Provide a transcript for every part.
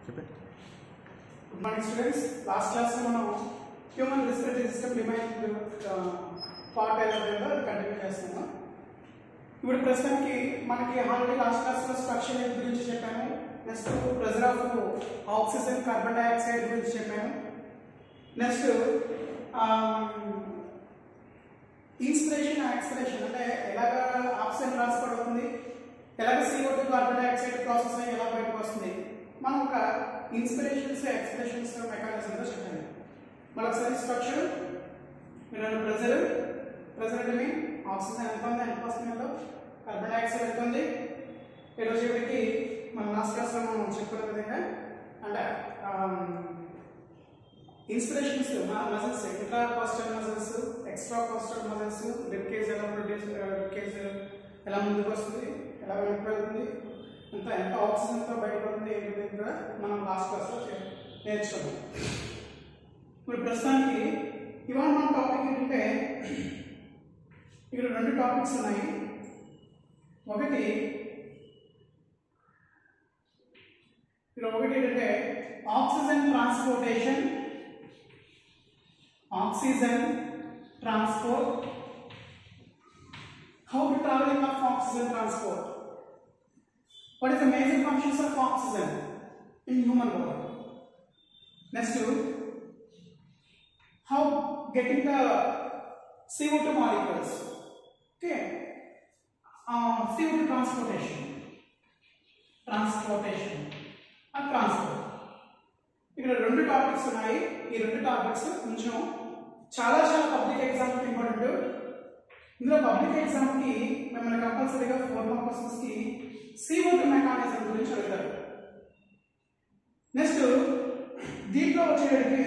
Good morning students. Last class में మనం human respiratory system domain part 11 continue చేస్తున్నాం. ఇప్పుడు ప్రస్తుతానికి మనకి ఆల్రెడీ లాస్ట్ క్లాస్ లో స్ట్రక్చర్ గురించి చెప్పాను. Next pressure of oxygen carbon dioxide గురించి చెప్పాను. నెక్స్ట్ ఇన్స్పిరేషన్ ఎక్స్పిరేషన్ అంటే ఎలాగ ఆక్సిజన్ ట్రాన్స్పోర్ట్ అవుతుంది, ఎలాగ CO2 కార్బన్ డయాక్సైడ్ ప్రాసెస్ అయ్యి ఎలా బయటకు వస్తుంది, మనం ఒక ఇన్స్పిరేషన్స్ ఎక్స్పిరేషన్స్ మెకానిజం లో చెప్పాను. మరొకసారి స్ట్రక్చర్ ప్రెజర్ అంటే మీన్ ఆక్సిజన్ ఎంత ఉంది, ఎంత వస్తుంది, కార్బన్ డయాక్సైడ్ ఎంత ఉంది. ఈరోజు వీటికి మన లాస్ట్ క్లాస్ లో మనం చెప్పుకున్న విధంగా అంటే inspirations muscles intra costal muscles, extra costal muscles, rib cage ఎలా కేజ్ ఎలా ముందుకు వస్తుంది, ఎలా వెనక్కి వెళ్తుంది, ఎంత ఆక్సిజన్తో బయటపడుతుంది ఏంటి కూడా మనం లాస్ట్ క్లాస్లో నేర్చుకున్నాం. ఇప్పుడు ప్రస్తుతానికి ఇవాళ మన టాపిక్ ఏంటంటే ఇక్కడ రెండు టాపిక్స్ ఉన్నాయి. ఒకటి ఏంటంటే oxygen transport, how to traveling of oxygen transport, what is the major functions of oxygen in human body. Next, how getting the CO2 molecules, okay, CO2 transportation and transport. ఇక్కడ రెండు topics ఉన్నాయి. ఈ రెండు topics కొంచెం చాలా public exam important. ఇందులో public exam కి మిమ్మల్ని కంపల్సరీగా 4 మార్క్ క్వశ్చన్స్ కి CO2 మెకానిజం గురించి అడుగుతారు. నెక్స్ట్ దీంట్లో వచ్చేటికి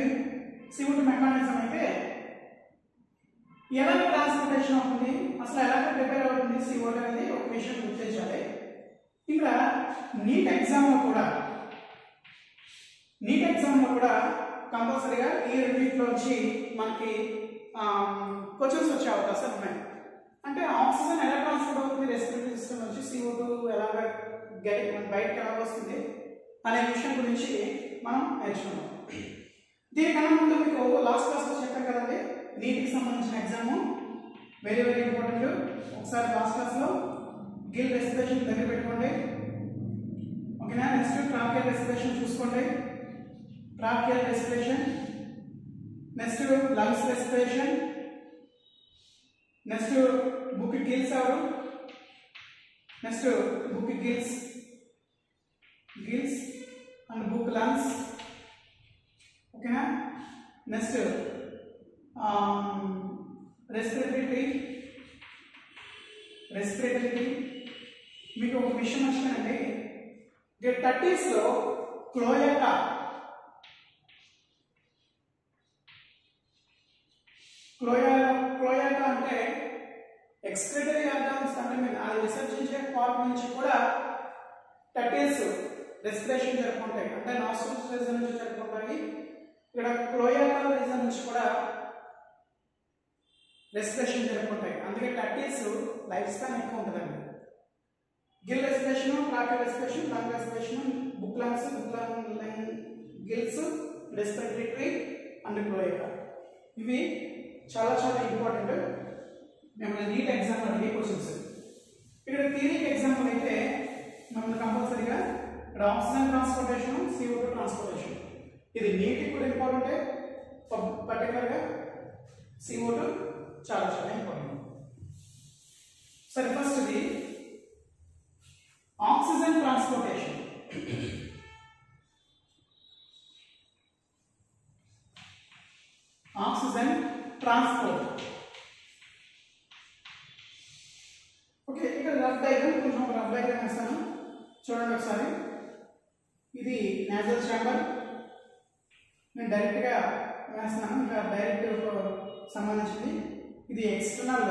CO2 మెకానిజం అయితే ఎలా ట్రాన్స్పోర్టేషన్ అవుతుంది, అసలు ఎలా ప్రిపేర్ అవుతుంది CO2 అనేది ఒక విషయం గుర్తించాలి. ఇంకా నీట్ ఎగ్జామ్ లో కూడా కంపల్సరీగా ఈ రెండింటిలోంచి మనకి క్వశ్చన్స్ వచ్చే అవకాశాలు ఉన్నాయి. అంటే ఆక్సిజన్ ఎలా ట్రాన్స్పోర్ట్ అవుతుంది రెస్పిరేటరీ సిస్టమ్ నుంచి, CO2 ఎలా బయటకు ఎలా వస్తుంది అనే విషయం గురించి మనం నేర్చుకున్నాం. దీనికన్నా ముందు మీకు లాస్ట్ క్లాస్లో చెప్పాను కదండి, నీటికి సంబంధించిన ఎగ్జామ్ వెరీ ఇంపార్టెంట్. ఒకసారి లాస్ట్ క్లాస్లో గిల్ రెస్పిరేషన్ దగ్గర పెట్టుకోండి, ఓకేనా. నెక్స్ట్ ట్రాకియల్ రెస్పిరేషన్ చూసుకోండి, tracheal respiration. Next lungs respiration. Next book gills hour, next book gills and book lungs, ఓకేనా. నెక్స్ట్ రెస్పిరేటరీ మీకు ఒక విషయం వచ్చిందండి, 30s లో క్లోయాకా అంటే ఎక్స్క్రిటరీ ఆర్గాన్స్ అంటే మీరు అది విసర్జించే పార్ట్ నుంచి కూడా 30s రెస్పిరేషన్ జరుపుకుంటాయి. అంటే నాస్ట్రిల్స్ రీజన్ నుంచి జరుపుకుంటాయి. ఇక్కడ క్లోయాకా రీజన్ నుంచి కూడా రెస్పిరేషన్ జరుపుకుంటాయి. అందుకే 30s లైఫ్ స్పాన్ ఎక్కువ ఉంటుందండి. Gill respiration, tracheal respiration, lung respiration, book lungs, gills, respiratory and cloaca, ఇవి చాలా ఇంపార్టెంట్. మిమ్మల్ని నీట్ ఎగ్జామ్ అడిగే క్వశ్చన్స్. ఇక్కడ థియరీ ఎగ్జాంపుల్ అయితే మనకు కంపల్సరీగా ఇక్కడ ఆక్సిజన్ ట్రాన్స్పోర్టేషన్, CO2 ట్రాన్స్పోర్టేషన్, ఇది నీట్కి కూడా ఇంపార్టెంటే. పర్టికులర్గా CO2 చాలా ఇంపార్టెంట్. సరే, ఫస్ట్ ఇది oxygen transportation. Oxygen transport, okay. ఇక్కడ రఫ్ డయాగ్రామ్ వేస్తాను చూడండి ఒకసారి. ఇది నేజల్ ఛాంబర్, నేను డైరెక్ట్గా వేస్తున్నాను, ఇంకా డైరెక్ట్ సంబంధించింది. ఇది ఎక్స్టర్నల్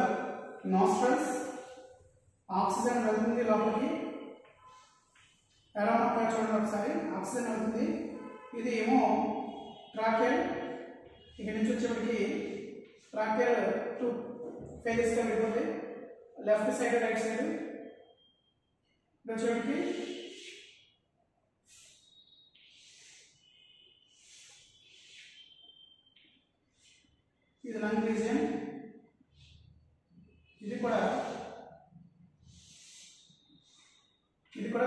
నాస్ట్రల్స్, ఆక్సిజన్ వెళ్తుంది లోపలికి. ఎలా ఉంటారో చూడండి ఒకసారి, ఆక్సిజన్ వెళ్తుంది. ఇది ఏమో ట్రాకియల్, ఇక్కడ నుంచి వచ్చేప్పటికి ట్రాకియల్ 2 ఫేజెస్గా వెళ్ళిపోతే లెఫ్ట్ సైడ్ రైట్ సైడ్. వచ్చేప్పటికి ఇది లంగ్ రీజియన్, ఇది కూడా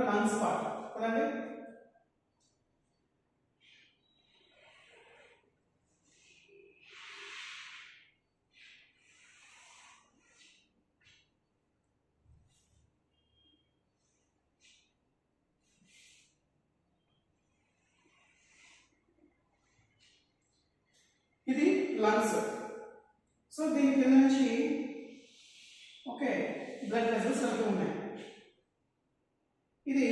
లంగ్స్ పార్ట్ కదండి. ఇది లంగ్స్. సో దీని కింద నుంచి ఓకే బ్లడ్ వెసల్స్ వెళ్తూ ఉన్నాయి. ఇది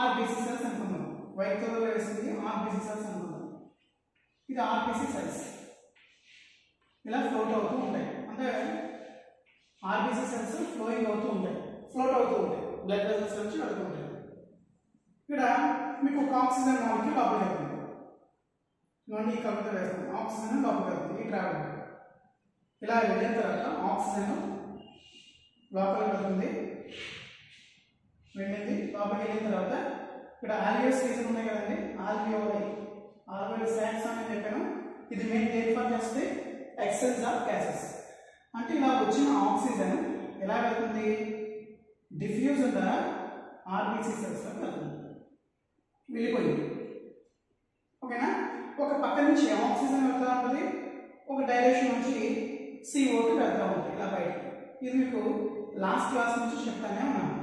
ఆర్బీసీ సెల్స్ అనుకుందాం. వైట్ కలర్ లో వేసింది ఆర్బీసీ సెల్స్ అనుకుందాం. ఇది ఆర్బీసీ సెల్స్ ఇలా ఫ్లోట్ అవుతూ ఉంటాయి. అంటే ఆర్బీసీ సెల్స్ ఫ్లోయింగ్ అవుతూ ఉంటాయి, ఫ్లోట్ అవుతూ ఉంటాయి, బ్లడ్ వెసల్స్ నుంచి వెళ్తూ ఉంటాయి. ఇక్కడ మీకు ఒక ఆక్సిజన్ మాలిక్యూల్ లోపలికి వెళ్తుంది. ఇవన్నీ ఈ కవిత వేస్తాం. ఆక్సిజన్ లోపలికి వెళ్తుంది. ఈ ట్రావెల్ ఇలా వెళ్ళిన తర్వాత ఆక్సిజన్ లోపలికి వెళ్తుంది. వెళ్ళింది లోపలికి వెళ్ళిన తర్వాత ఇక్కడ ఆల్వియోస్ రీజన్ ఉన్నాయి కదండి, ఆల్వియోలై సాక్స్ అని చెప్పాను. ఇది మెయిన్ దేని ఫర్ చేస్తే ఎక్సెల్స్ ఆఫ్ గ్యాసెస్. అంటే ఇలా వచ్చిన ఆక్సిజన్ ఎలా వెళ్తుంది, డిఫ్యూజ్ ద్వారా ఆర్బీసీ సెల్స్ లోకి వెళ్తుంది, వెళ్ళిపోయింది. ఓకేనా. ఒక పక్క నుంచి ఆక్సిజన్ వెళ్తూ ఉంటుంది, ఒక డైరెక్షన్ నుంచి CO2 వెళ్తూ ఉంటుంది ఇలా బయటకి. ఇది మీకు లాస్ట్ క్లాస్ నుంచి చెప్తానే ఉన్నాను.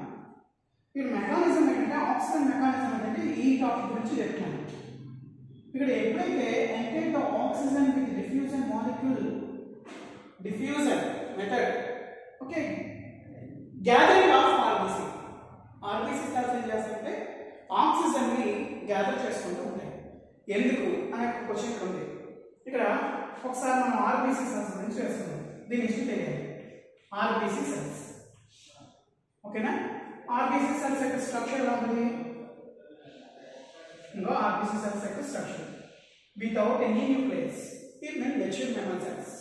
ఇక్కడ మెకానిజం ఏంటంటే ఆక్సిజన్ మెకానిజం ఏంటంటే ఈ టాపిక్ గురించి చెప్తున్నాను. ఇక్కడ ఎప్పుడైతే enter the oxygen with diffusion molecule, diffusion method, okay, gathering of RBC cells ఏం చేస్తారంటే ఆక్సిజన్ ని గ్యాదర్ చేసుకుంటూ ఉంటాయి. ఎందుకు అనే క్వశ్చన్ ఇక్కడ ఉంది. ఇక్కడ ఒకసారి మనం ఆర్బీసీ సెల్స్ గురించి వేస్తున్నాం. దీని నుంచి తెలియాలి ఆర్బీసీ సెల్స్. ఓకేనా. ఆర్బీసీ సెల్స్ యొక్క స్ట్రక్చర్ ఎలా ఉంది, ఇంకో ఆర్బీసీ సెల్స్ యొక్క structure without any nucleus. It mean mature mammal cells.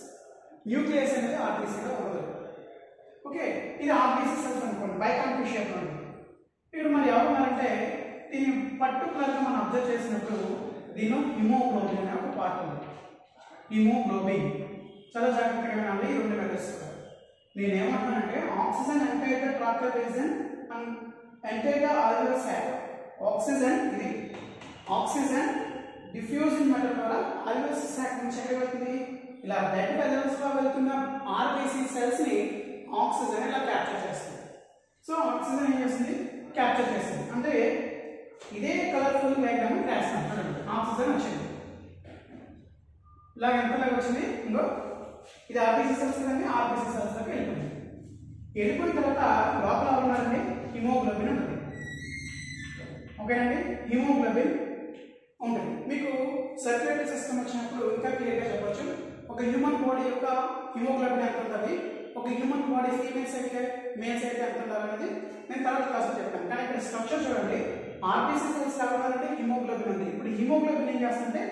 Nucleus అనేది ఆర్బీసీలో ఉండదు. ఓకే, ఇది ఆర్బీసీ సెల్స్ అనుకోండి, బైకాంపిక్ షేప్ లో ఉంది. ఇక్కడ మరి ఎవరున్నారంటే దీన్ని పర్టికులర్గా మనం అబ్జర్వ్ చేసినప్పుడు దీనిలో హిమోగ్లోబిన్ అనే ఒక పార్ట్ ఉంది. హిమోగ్లోబిన్ చాలా జాగ్రత్తగా వినాలి. ఈ రెండు మెథడ్స్ నేనేమంటున్నానంటే oxygen enter the tractor region and enter the alveolar sac. Oxygen ఇది ఆక్సిజన్ డిఫ్యూజన్ మెథడ్ ద్వారా ఆల్వియోలర్ సాక్ నుంచి ఎక్కడ వెళ్తుంది, ఇలా బ్లడ్ వెసల్స్ లో వెళ్తున్న ఆర్బీసీ సెల్స్ ని ఆక్సిజన్ ఇలా క్యాప్చర్ చేస్తుంది. సో ఆక్సిజన్ ఏం చేస్తుంది, క్యాప్చర్ చేస్తుంది. అంటే ఇదే కలర్ఫుల్ డయాగ్రామ్ రాస్తాం. ఆక్సిజన్ వచ్చింది ఇలా ఎంతలాగా వచ్చింది, ఇంకో ఇది ఆర్బీసీ సెల్స్ కదండి, ఆర్బీసీ సెల్స్ లోకి వెళ్ళిపోయింది. వెళ్ళిపోయిన తర్వాత లోపల ఉన్నారండి హిమోగ్లోబిన్ ఉంటుంది. ఓకేనండి, హిమోగ్లోబిన్ ఉంటుంది. మీకు సర్క్యులేటరీ సిస్టమ్ వచ్చినప్పుడు ఇంకా క్లియర్గా చెప్పొచ్చు. ఒక హ్యూమన్ బాడీ యొక్క హిమోగ్లోబిన్ ఎంత ఉంటుంది, ఒక హ్యూమన్ బాడీ ఫీమేల్స్ అయితే మేల్స్ అయితే ఎంత ఉండాలి అనేది నేను తర్వాత క్లాస్లో చెప్తాను. కానీ ఇక్కడ స్ట్రక్చర్ చూడండి, ఆర్బీసీ సెల్స్ కావాలంటే హిమోగ్లోబిన్ ఉంది. ఇప్పుడు హిమోగ్లోబిన్ ఏం చేస్తుంటే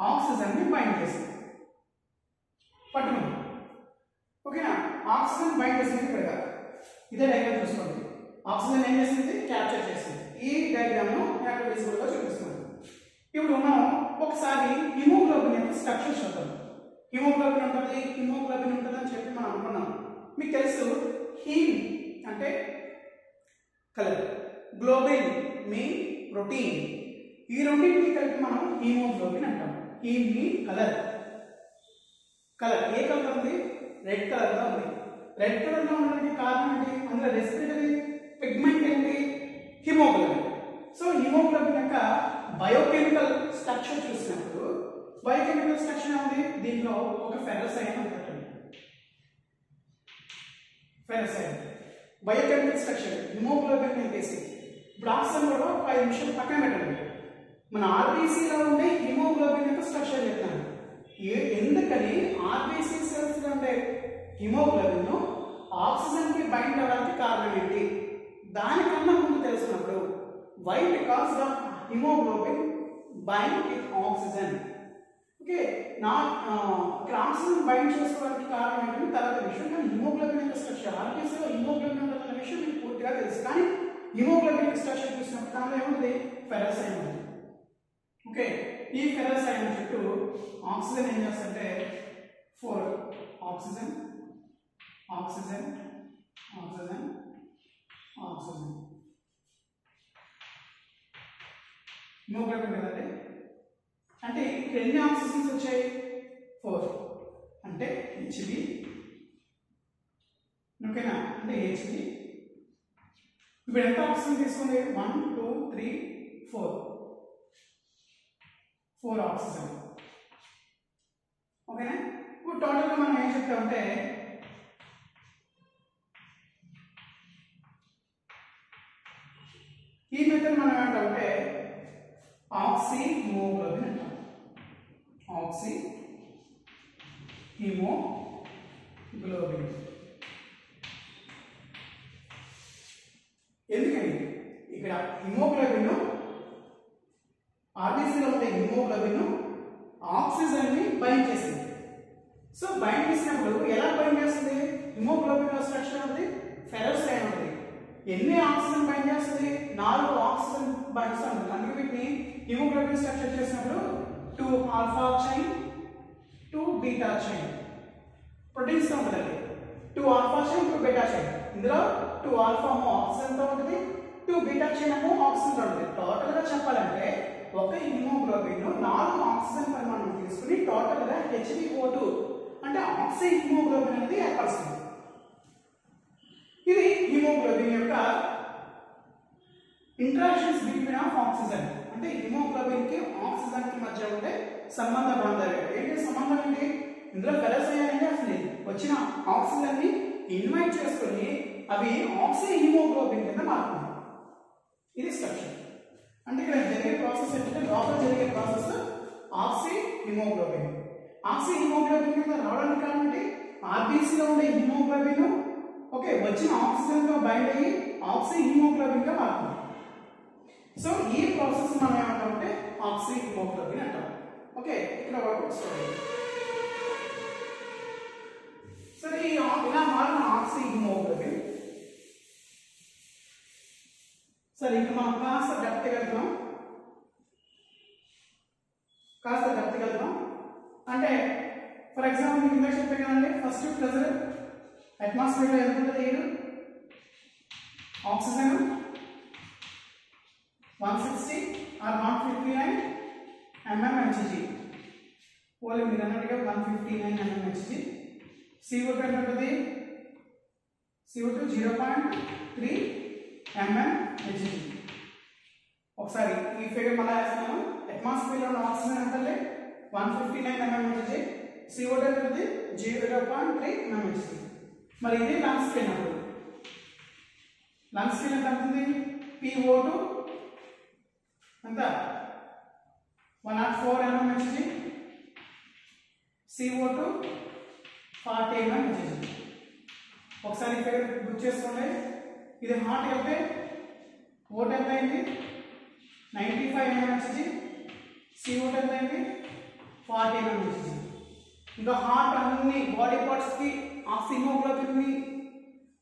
ఆక్సిజన్ ని బైండ్ చేస్తుంది, పట్టుకుంది. ఓకేనా, ఆక్సిజన్ బైండ్ చేసింది. ఇక్కడ ఇదే డయాగ్రామ్ చూసుకోండి. ఆక్సిజన్ ఏం చేస్తుంది, క్యాప్చర్ చేస్తుంది. ఈ డయాగ్రామ్ ను నేను విజువల్ గా చూపిస్తున్నాను. ఇప్పుడు మనం ఒకసారి హిమోగ్లోబిన్ యొక్క స్ట్రక్చర్ చూద్దాం. హిమోగ్లోబిన్ ఉంటుంది అని చెప్పి మనం అనుకున్నాం. మీకు తెలుసు హీమ్ అంటే కలర్, గ్లోబిన్ మీన్ ప్రోటీన్. ఈ రెండింటిని కలిపి మనం హీమోగ్లోబిన్ అంటాం. Haem mean colour. ఏ కలర్ ఉంది, రెడ్ కలర్ లో ఉంది. రెడ్ కలర్ లో ఉండడానికి కారణం ఏంటి, అందులో రెస్పిరేటరీ పిగ్మెంట్ ఏంటి, హిమోగ్లోబిన్. సో హిమోగ్లోబిన్ యొక్క బయోకెమికల్ స్ట్రక్చర్ చూసినప్పుడు బయోకెమికల్ స్ట్రక్చర్ ఉంది. దీంట్లో ఒక ఫెరస్ అయాన్ ఉంటుంది. Ferrous ion biochemical structure haemoglobin బేసి. ఇప్పుడు ఆక్సిజన్ కూడా 5 నిమిషాలు పక్కన పెట్టండి. మన ఆర్బీసీలో ఉండే హిమోగ్లోబిన్ యొక్క స్ట్రక్చర్ చెప్తాను. ఎందుకని ఆర్బీసీ సెల్స్ లో ఉండే హిమోగ్లోబిన్ ఆక్సిజన్ కి బైండ్ అవ్వడానికి కారణం ఏంటి, దానికన్నా ముందు తెలిసినప్పుడు why because the hemoglobin bind with oxygen. Okay, ఇక్కడ ఆక్సిజన్ బైండ్ చేసుకోవడానికి కారణం ఏంటంటే తర్వాత విషయం. కానీ హిమోగ్లోబిన్ యొక్క స్ట్రక్చర్ ఆర్బీసీలో హిమోగ్లోబిన్ ఉంటుందన్న విషయం మీకు పూర్తిగా తెలుసు. కానీ హిమోగ్లోబిన్ యొక్క స్ట్రక్చర్ చూసినప్పుడు దానిలో ఏముంది, ఫెరస్ అయాన్ ఉంది. ఓకే, ఈ ఫెరస్ అయాన్ చుట్టూ ఆక్సిజన్ ఏం చేస్తుంటే 4 oxygen oxygen oxygen oxygen haemoglobin కదండి. అంటే ఇక్కడ ఎన్ని ఆక్సిజన్స్ వచ్చాయి 4 అంటే హెచ్బి ఓకేనా అంటే హెచ్బి ఇప్పుడు ఎంత ఆక్సిజన్ తీసుకుంది 1 2 3 4 ఆక్సిజన్ ఓకేనా. ఇప్పుడు టోటల్గా మనం ఏం చెప్తామంటే ఈ మెథడ్ మనం ఏమంటామంటే ఆక్సీ హిమోగ్లోబిన్ అంటాం. ఆక్సీ హిమోగ్లోబిన్ ఎందుకని ఇక్కడ హిమోగ్లోబిన్ ఆర్బీసీలో ఉండే హిమోగ్లోబిన్ ఆక్సిజన్ ని బైండ్ చేసింది. సో బైండ్ చేసినప్పుడు ఎలా బైండ్ చేస్తుంది? హిమోగ్లోబిన్ లో స్ట్రక్చర్ ఉంది ఫెరస్ లైన్ ఉంది. ఎన్ని ఆక్సిజన్ బైండ్ చేస్తుంది? 4 ఆక్సిజన్ బైండ్స్ ఉంటుంది. అందుకే వీటిని హిమోగ్లోబిన్ స్ట్రక్చర్ చేసినప్పుడు 2 alpha chain 2 beta chain proteins తో ఉంటుంది. 2 ఆల్ఫా చైన్ 2 బీటా చైన్. ఇందులో 2 ఆల్ఫా ఆక్సిజన్ తో ఉంటుంది, 2 బీటా చైన్ ఆక్సిజన్ తో ఉంటుంది. టోటల్ గా చెప్పాలంటే ఒక హిమోగ్లోబిన్ 4 ఆక్సిజన్ పరిమాణం తీసుకుని టోటల్ గా HbO2 అంటే ఆక్సీ హిమోగ్లోబిన్ అనేది ఏర్పడుతుంది. ఇది హిమోగ్లోబిన్ యొక్క ఇంటరాక్షన్స్ బిట్వీన్ ఆఫ్ ఆక్సిజన్ అంటే హిమోగ్లోబిన్ కి ఆక్సిజన్ కి మధ్య ఉండే సంబంధ బాంధాలు. ఏంటి సంబంధం ఏంటి? ఇందులో ఫెరస్ అయ్యాయంటే అసలు వచ్చిన ఆక్సిజన్ ని ఇన్వైట్ చేసుకుని అవి ఆక్సీ హిమోగ్లోబిన్ కింద మారుతుంది. ఇది స్ట్రక్చర్. అంటే ఇక్కడ జరిగే ప్రాసెస్ ఏంటంటే లోపల జరిగే process oxy haemoglobin. Oxy haemoglobin కింద రావడానికి కారణం ఏంటి? ఆర్బీసీలో ఉండే హిమోగ్లోబిన్ ఓకే వచ్చిన ఆక్సిజన్ తో బైండ్ అయ్యి ఆక్సీ హిమోగ్లోబిన్ గా మారుతుంది. సో ఈ ప్రాసెస్ మనం ఏమంటామంటే ఆక్సీ హిమోగ్లోబిన్ అంటాం. ఓకే ఇక్కడ ఒక స్టోరీ. సరే ఇలా మారిన ఆక్సీ హిమోగ్లోబిన్ సరే ఇంకా మనం కాస్త డెప్త్ వెళ్తాం. అంటే ఫర్ ఎగ్జాంపుల్ మీకు ఇందాక చెప్పాను కదండి ఫస్ట్ ప్రెజర్ అట్మాస్ఫియర్ లో ఎంత ఉంటుంది? Air oxygen 160 or 159 mmHg. Only మీరు అన్నట్టుగా 159 mmHg. CO2 ఎంత ఉంటుంది? CO2 0.3 mmHg. ఒకసారి ఈ ఫిగర్ మళ్ళీ వేస్తున్నాను. అట్మాస్ఫియర్ లో ఆక్సిజన్ ఎంత అంటే 159 mmHg, CO2 అనేది 0.3 mmHg. మరి ఇది లంగ్స్ కి అయినప్పుడు లంగ్స్ కి ఎంత అవుతుంది? PO2 ఎంత 104 mmHg, CO2 40 mmHg. ఒకసారి ఇక్కడ గుర్తు చేసుకోండి. ఇది హార్ట్ అయితే ఓట్ ఎంత అయింది? 95 mmHg, CO2 ఎంత అయింది? 40 mmHg. ఇంకా హార్ట్ అన్ని బాడీ పార్ట్స్ కి ఆక్సిమోగ్లోబిన్ ని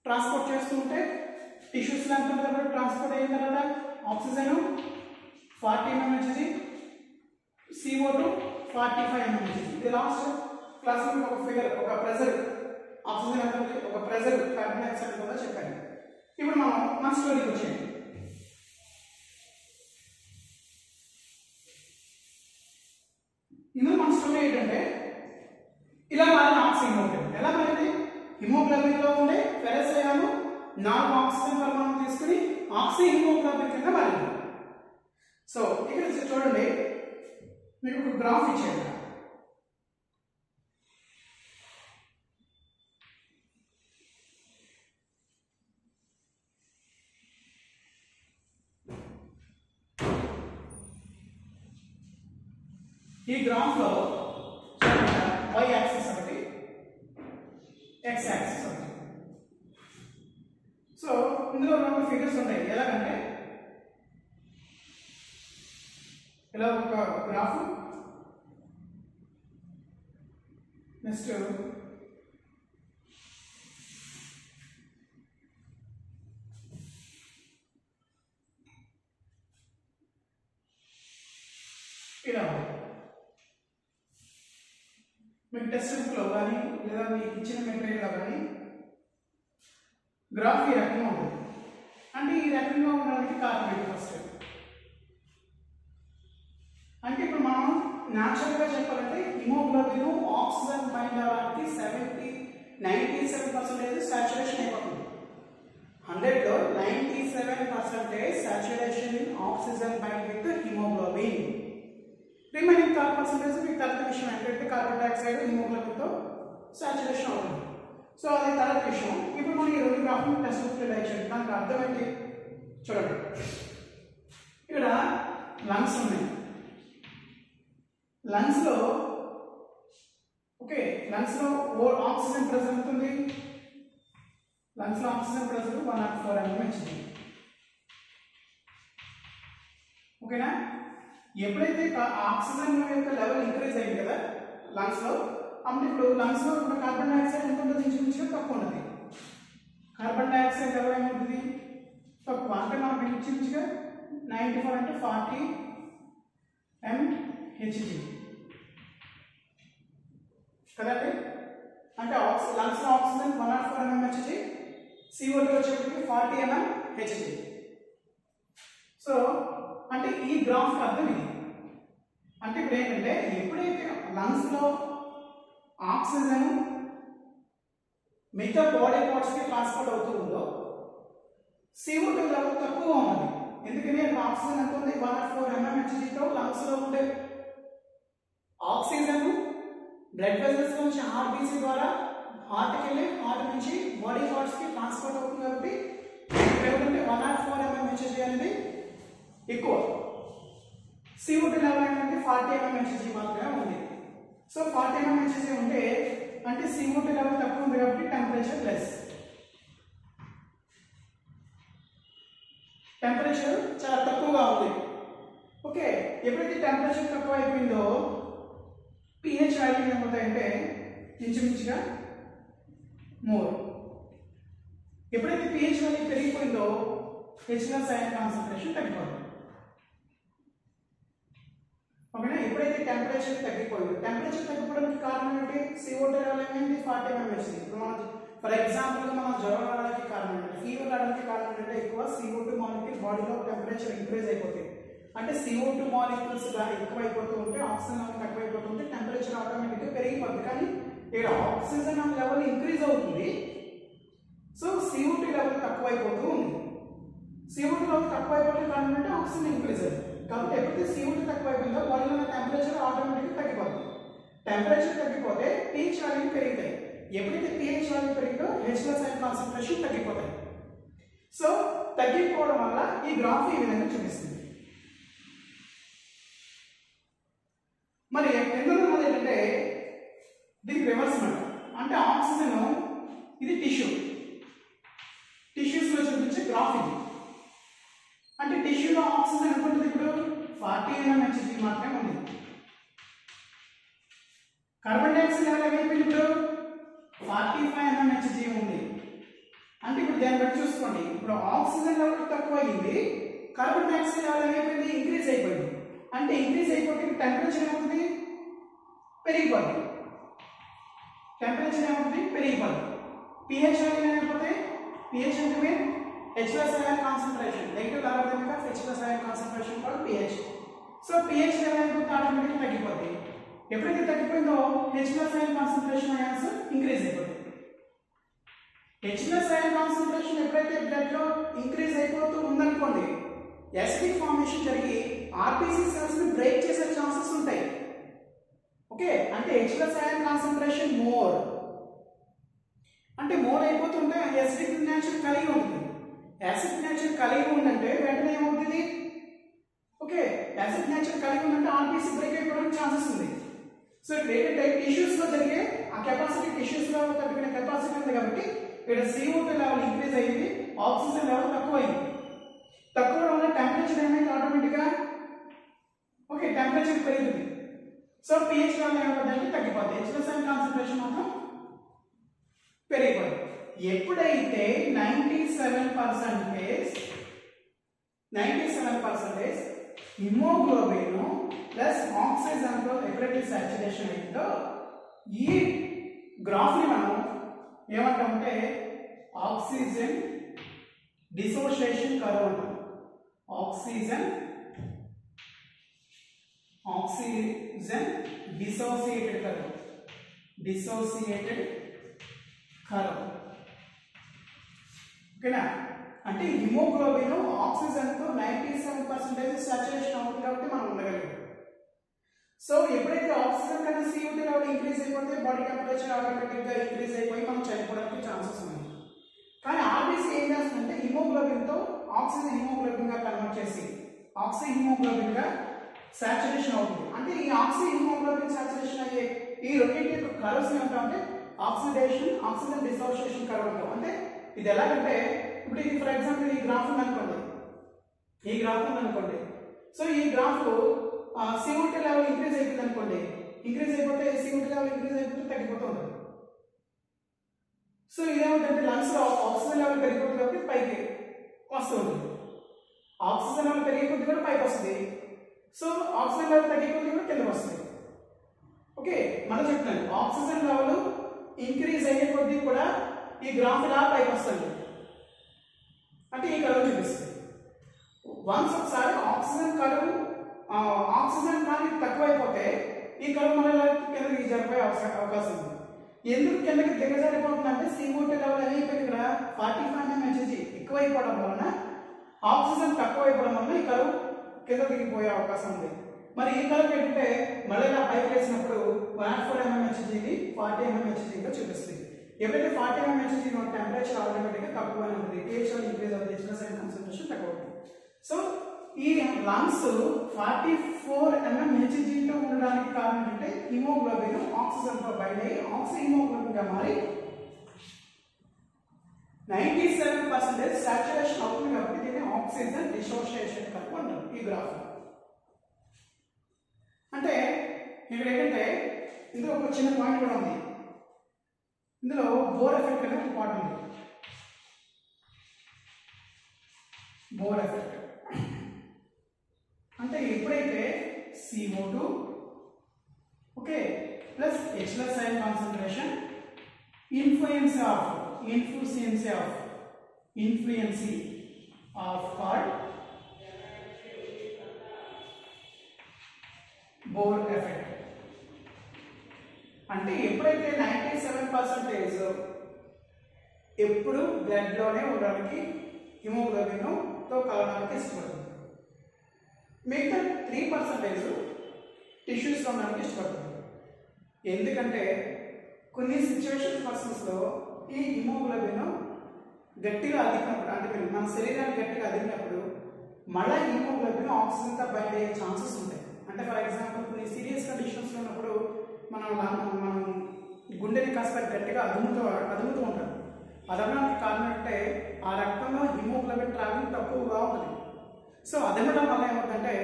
ట్రాన్స్పోర్ట్ చేస్తుంటే టిష్యూస్ లో ట్రాన్స్పోర్ట్ అయిన తర్వాత ఆక్సిజన్ 40 mmHg, CO2 45 mmHg. ఇది లాస్ట్ క్లాస్ లో ఒక ఫిగర్ ఒక ప్రెజర్ ఆక్సిజన్ ఎంత ఉంది, ఒక ప్రెజర్ కార్బన్ డైఆక్సైడ్ కూడా చెప్పాను. ఇప్పుడు మనం మన స్టోరీకి వచ్చేయండి. ఇందులో మన స్టోరీ ఏంటంటే ఇలా మారిన ఆక్సిమోగ్లోబిన్ ఎలా మారింది? హిమోగ్లోబిన్ లో ఉండే ఫెరస్ అయాను 4 ఆక్సిజన్ పరిమాణం తీసుకుని ఆక్సీ హిమోగ్లోబిన్ కింద మారింది. సో ఇక్కడ చూడండి మీకు ఒక గ్రాఫ్ ఇచ్చారు. ఈ గ్రాఫ్ లో y యాక్సిస్ ఒకటి x యాక్సిస్ ఒకటి. సో ఇందులో రెండు ఫిగర్స్ ఉన్నాయి. ఎలాగంటే ఇలా ఒక గ్రాఫ్ నెక్స్ట్ ఇలా మీకు టెక్స్ట్ బుక్లో కానీ లేదా మీకు ఇచ్చిన మెటీరియల్లో కానీ గ్రాఫ్ ఈ రకంగా ఉంటుంది. అంటే ఈ రకంగా ఉండడానికి కారణం ఏంటి? ఫస్ట్ అంటే ఇప్పుడు మనం న్యాచురల్గా చెప్పాలంటే హిమోగ్లోబిన్ ఆక్సిజన్ బైండ్ అవ్వడానికి 97% సాచురేషన్ అయిపోతుంది. 100లో 97% saturation in oxygen bind with haemoglobin. Remaining 12% మీకు తర్వాత విషయం ఏంటంటే కార్బన్ డైఆక్సైడ్ హిమోగ్లోబిన్తో సాచురేషన్ అవుతుంది. సో అది తర్వాత విషయం. ఇప్పుడు మనం ఈ రెండు గ్రాఫ్ని టెక్స్ట్ బుక్లో ఇచ్చాడు. దానికి అర్థం ఏంటి చూడండి. ఇక్కడ లంగ్స్ ఉన్నాయి. లంగ్స్లో ఓకే లంగ్స్లో ఆక్సిజన్ ప్రెజర్ ఉంటుంది. లంగ్స్లో ఆక్సిజన్ ప్రెజర్ 104 mmHg. ఓకేనా? ఎప్పుడైతే ఆక్సిజన్ యొక్క లెవెల్ ఇంక్రీజ్ అయింది కదా లంగ్స్లో, అంటే ఇప్పుడు లంగ్స్లో ఇప్పుడు కార్బన్ డైఆక్సైడ్ ఎంత ఉంటుంది? ఇంచుమించుగా తక్కువ ఉంటుంది. కార్బన్ డైఆక్సైడ్ లెవెల్ ఏముంటుంది? తక్కువ. అంటే మనకు ఇంచుమించుగా 94 అంటే 40 mmHg కదండి. అంటే లంగ్స్లో ఆక్సిజన్ 104 mmHg, CO2 వచ్చేప్పటికి 40 mmHg. సో అంటే ఈ గ్రాఫ్ అర్థం ఇది. అంటే ఇప్పుడు ఏంటంటే ఎప్పుడైతే లంగ్స్లో ఆక్సిజన్ మిగతా బాడీ పార్ట్స్కి ట్రాన్స్పోర్ట్ అవుతూ ఉందో CO2 లెవెల్ తక్కువ ఉంది. ఎందుకని ఆక్సిజన్ ఎంత ఉంది? 104 mmHgతో లంగ్స్లో ఉండే ఆక్సిజన్ బ్లడ్ వెజల్స్ నుంచి RBC ద్వారా హార్ట్కి వెళ్ళి హార్ట్ నుంచి బాడీ పార్ట్స్కి ట్రాన్స్పోర్ట్ అవుతుంది. కాబట్టి ఏమిటంటే 104 mmHg అనేది ఎక్కువ. CO2 లెవెల్ ఏంటంటే 40 mmHg మాత్రమే ఉంది. సో 40 mmHg ఉంటే అంటే CO2 లెవెల్ తక్కువ ఉంది కాబట్టి టెంపరేచర్ లెస్. టెంపరేచర్ చాలా తక్కువగా ఉంది. ఓకే, ఎప్పుడైతే టెంపరేచర్ తక్కువ అయిపోయిందో pH వాల్యూ ఏమవుతాయంటే ఇంచుమించుగా మోర్. ఎప్పుడైతే pH వాల్యూ పెరిగిపోయిందో H+ అయాన్ కాన్సంట్రేషన్ తగ్గిపోతుంది. ఓకేనా? ఎప్పుడైతే టెంపరేచర్ తగ్గిపోయిందో, టెంపరేచర్ తగ్గిపోవడానికి కారణం ఏంటి? CO2 లెవెల్ ఏమైంది? 40 mmHg. ఫర్ ఎగ్జాంపుల్ మనం జ్వరం రావడానికి కారణం ఏంటంటే, ఫీవర్ రావడానికి కారణం ఏంటంటే ఎక్కువ CO2 మాలిక్యూల్ బాడీలో టెంపరేచర్ ఇంక్రీజ్ అయిపోతాయి. అంటే CO2 మాలిక్యూల్స్ ఎక్కువైపోతూ ఉంటే ఆక్సిజన్ లెవెల్ తక్కువైపోతూ ఉంటే టెంపరేచర్ ఆటోమేటిక్గా పెరిగిపోతుంది. కానీ ఇక్కడ ఆక్సిజన్ లెవెల్ ఇంక్రీజ్ అవుతుంది. సో CO2 లెవెల్ తక్కువైపోతూ ఉంది. CO2 లెవెల్ తక్కువైపోవడం కారణం అంటే ఆక్సిజన్ ఇంక్రీజ్ అవుతుంది. కాబట్టి ఎప్పుడైతే CO2 తక్కువైపోయిందో బాడీలో ఉన్న టెంపరేచర్ ఆటోమేటిక్గా తగ్గిపోతుంది. టెంపరేచర్ తగ్గిపోతే pH వాల్యూ పెరుగుతాయి. ఎప్పుడైతే pH వాల్యూ పెరిగిందో H+ అయాన్ కాన్సంట్రేషన్ తగ్గిపోతాయి. సో తగ్గిపోవడం వల్ల ఈ గ్రాఫ్ ఈ విధంగా చూపిస్తుంది. మరి ఎందులో ఏంటంటే దీనికి రివర్స్ అంటే ఆక్సిజన్ ఇది టిష్యూస్లో చూపించే గ్రాఫ్ ఇది. అంటే టిష్యూలో ఆక్సిజన్ ఎంత ఉంటుంది? ఇప్పుడు 40 mmHg మాత్రమే ఉంది. కార్బన్ డైఆక్సైడ్ లెవెల్ ఏమైపోయింది? ఇప్పుడు 45 mmHg ఉంది. అంటే ఇప్పుడు దాన్ని బట్టి చూసుకోండి, ఇప్పుడు ఆక్సిజన్ లెవెల్ తక్కువ అయింది, కార్బన్ డైఆక్సైడ్ లెవెల్ ఏమైపోయింది? ఇంక్రీజ్ అయిపోయింది. అంటే ఇంక్రీజ్ అయిపోతే టెంపరేచర్ ఏమవుతుంది? పెరిగిపోతుంది. టెంపరేచర్ ఏమవుతుంది? పెరిగిపోతుంది. pH వాల్యూ ఏమైపోతే pH అంటే H+ ion concentration negative logarithmic of H+ ion concentration called pH. So pH level ఏమైపోతే ఆటోమేటిక్గా తగ్గిపోతుంది. ఎప్పుడైతే తగ్గిపోయిందో H+ ion concentration ions increase అయిపోతుంది. H+ అయాన్ కాన్సంట్రేషన్ ఎప్పుడైతే బ్లడ్ లో ఇంక్రీజ్ అయిపోతూ ఉందనుకోండి, యాసిడిక్ ఫార్మేషన్ జరిగి RBC సెల్స్ ని బ్రేక్ చేసే ఛాన్సెస్ ఉంటాయి. ఓకే, అంటే H+ అయాన్ కాన్సంట్రేషన్ మోర్ అంటే మోర్ అయిపోతుంటే యాసిడిక్ నేచర్ కలిగి ఉంటుంది. యాసిడ్ నేచర్ కలిగి ఉందంటే వెంటనే ఏమవుతుంది? ఓకే, యాసిడ్ నేచర్ కలిగి ఉందంటే RBC బ్రేక్ అయిపోవడానికి ఛాన్సెస్ ఉంది. సో ఇక్కడ ఏంటంటే టిష్యూస్ లో జరిగే ఆ కెపాసిటీ, టిష్యూస్ లో తగ్గిన కెపాసిటీ ఉంది కాబట్టి ఇక్కడ CO2 లెవెల్ ఇంక్రీజ్ అయ్యింది, ఆక్సిజన్ లెవెల్ తక్కువ అయింది. తక్కువ వల్ల టెంపరేచర్ ఏమైంది? ఆటోమేటిక్గా ఓకే టెంపరేచర్ పెరుగుతుంది. సో pH లెవెల్ ఏమవుతుందంటే తగ్గిపోతుంది. H+ అయాన్ కాన్సంట్రేషన్ మాత్రం పెరిగిపోతుంది. ఎప్పుడైతే 97% హిమోగ్లోబిన్ ప్లస్ ఆక్సిజన్ తో ఎప్పుడైతే సాచురేషన్ అయిందో ఈ గ్రాఫ్ని మనం ఏమంటామంటే ఆక్సిజన్ డిసోసియేషన్ కర్వ్ అంటాం. Oxygen dissociated curve. ఓకేనా? అంటే హిమోగ్లోబిన్ ఆక్సిజన్ తో 97% సాచురేషన్ అవుతుంది కాబట్టి మనం ఉండగలిగాం. సో ఎప్పుడైతే ఆక్సిజన్ కన్నా CO2 లెవెల్ ఇంక్రీజ్ అయిపోతే బాడీ టెంపరేచర్ ఆటోమేటిక్ గా ఇంక్రీజ్ అయిపోయి మనం చనిపోవడానికి ఛాన్సెస్ ఉన్నాయి. కానీ ఆర్బీసీ ఏం చేస్తుందంటే హిమోగ్లోబిన్ తో ఆక్సిజన్ హిమోగ్లోబిన్ గా కన్వర్ట్ చేసి ఆక్సి హిమోగ్లోబిన్ గా సాచురేషన్ అవుతుంది. అంటే ఈ ఆక్సి హిమోగ్లోబిన్ సాచురేషన్ అయ్యే ఈ రెండింటి యొక్క కర్వ్స్ ఏమంటామంటే ఆక్సిజన్ డిసోసియేషన్ కర్వ్ అంటాం. అంటే ఇది ఎలాగంటే ఇప్పుడు ఇది ఫర్ ఎగ్జాంపుల్ ఈ గ్రాఫ్ ఉందనుకోండి, సో ఈ గ్రాఫ్ CO2 లెవెల్ ఇంక్రీజ్ అయిపోతుంది అనుకోండి, ఇంక్రీజ్ అయిపోతే CO2 లెవెల్ ఇంక్రీజ్ అయిపోతే తగ్గిపోతూ ఉంటుంది. సో ఇదేమిటంటే లంగ్స్ లో ఆక్సిజన్ లెవెల్ పెరిగిపోతుంది కాబట్టి పైకి వస్తుంది, ఆక్సిజన్ లెవెల్ పెరిగే కొద్ది కూడా పైకి వస్తుంది. సో ఆక్సిజన్ లెవెల్ తగ్గే కొద్ది కూడా కిందకి వస్తుంది. ఓకే, మనం చెప్తున్నాను ఆక్సిజన్ లెవెల్ ఇంక్రీజ్ అయ్యే కొద్ది కూడా ఈ గ్రాఫ్ ఇలా పైకి వస్తుంది, అంటే ఈ కర్వ్ చూపిస్తుంది. వన్స్ ఒకసారి ఆక్సిజన్ కానీ తక్కువైపోతే ఈ కర్వ్ మన కిందకి జరిపోయే అవకాశం ఉంది. ఎందుకు కిందకి దిగజారిపోతుంది అంటే CO2 లెవెల్ అయిపోయింది ఇక్కడ 45 mmHg ఎక్కువైపోవడం వలన ఆక్సిజన్ తక్కువైపోవడం వలన ఈ కర్వ్ కింద దిగిపోయే అవకాశం ఉంది. మరి ఈ కర్వ్ ఏంటంటే మళ్ళీ ఇలా పైకి వేసినప్పుడు 104 mmHg 40 mmHg గా చూపిస్తుంది. ఎప్పుడైతే 40 mmHg టెంపరేచర్ ఆటోమేటిక్గా తక్కువనే ఉంటుంది, pH ఇంక్రీజ్ అవుతుంది, HCl కాన్సంట్రేషన్ తక్కువ అవుతుంది. సో ఈ లంగ్స్ 44 mmHg తో ఉండడానికి కారణం ఏంటంటే హిమోగ్లోబిన్ ఆక్సిజన్ తో బైండ్ అయ్యి ఆక్సి హిమోగ్లోబిన్ గా మారి 97% సాచురేషన్ అవుతుంది కాబట్టి దీన్ని ఆక్సిజన్ డిసోసియేషన్ కర్వ్ అంటారు ఈ గ్రాఫ్. అంటే ఇక్కడ ఏంటంటే ఇందులో ఒక చిన్న పాయింట్ కూడా ఉంది. ఇందులో బోర్ ఎఫెక్ట్ అనేది ఒక పాయింట్ ఉంది. బోర్ ఎఫెక్ట్ అంటే ఎప్పుడైతే CO2 okay plus HCl concentration influence of called bore effect. అంటే ఎప్పుడైతే 97% ఎప్పుడు బ్లడ్ లోనే ఉండడానికి హిమోగ్లోబిన్ తో కలవడానికి ఇష్టపడుతుంది, మిగతా 3% టిష్యూస్ లో ఉండడానికి ఇష్టపడుతుంది. ఎందుకంటే కొన్ని సిచ్యువేషన్ పర్సన్స్లో ఈ హిమోగ్లోబిన్ గట్టిగా అదిగినప్పుడు, అంటే మన శరీరాన్ని గట్టిగా అదిగినప్పుడు మళ్ళీ హిమోగ్లోబిన్ ఆక్సిజన్తో బయట అయ్యే ఛాన్సెస్ ఉంటాయి. అంటే ఫర్ ఎగ్జాంపుల్ కొన్ని సీరియస్ కండిషన్స్లో ఉన్నప్పుడు మనం గుండెని కాస్త గట్టిగా అదుముతూ ఉంటాం. అదనడానికి కారణం అంటే ఆ రక్తంలో హిమోగ్లోబిన్ ట్రావెలింగ్ తక్కువగా ఉంటుంది. సో అదనడం వల్ల ఏమవుతుందంటే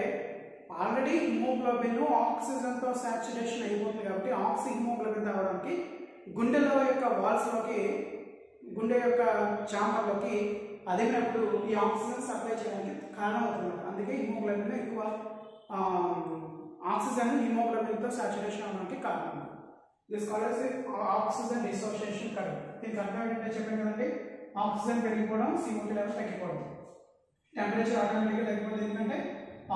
ఆల్రెడీ హిమోగ్లోబిన్ ఆక్సిజన్తో సాచురేషన్ అయిపోతుంది కాబట్టి ఆక్సి హిమోగ్లోబిన్ రావడానికి గుండెలో యొక్క వాల్స్లోకి, గుండె యొక్క చాంబర్లోకి అదిగినప్పుడు ఈ ఆక్సిజన్ సప్లై చేయడానికి కారణం అవుతుంది. అందుకే హిమోగ్లోబిన్ ఎక్కువ ఆక్సిజన్ హిమోగ్లోబిన్తో సాచురేషన్ అవడానికి కారణం. This called oxygen dissociation curve. దీనికి అర్థం ఏంటంటే చెప్పాను కదండి, ఆక్సిజన్ పెరిగిపోవడం, CO2 లెవెల్ తగ్గిపోవడం, టెంపరేచర్ ఆటోమేటిక్గా తగ్గిపోతుంది. ఎందుకంటే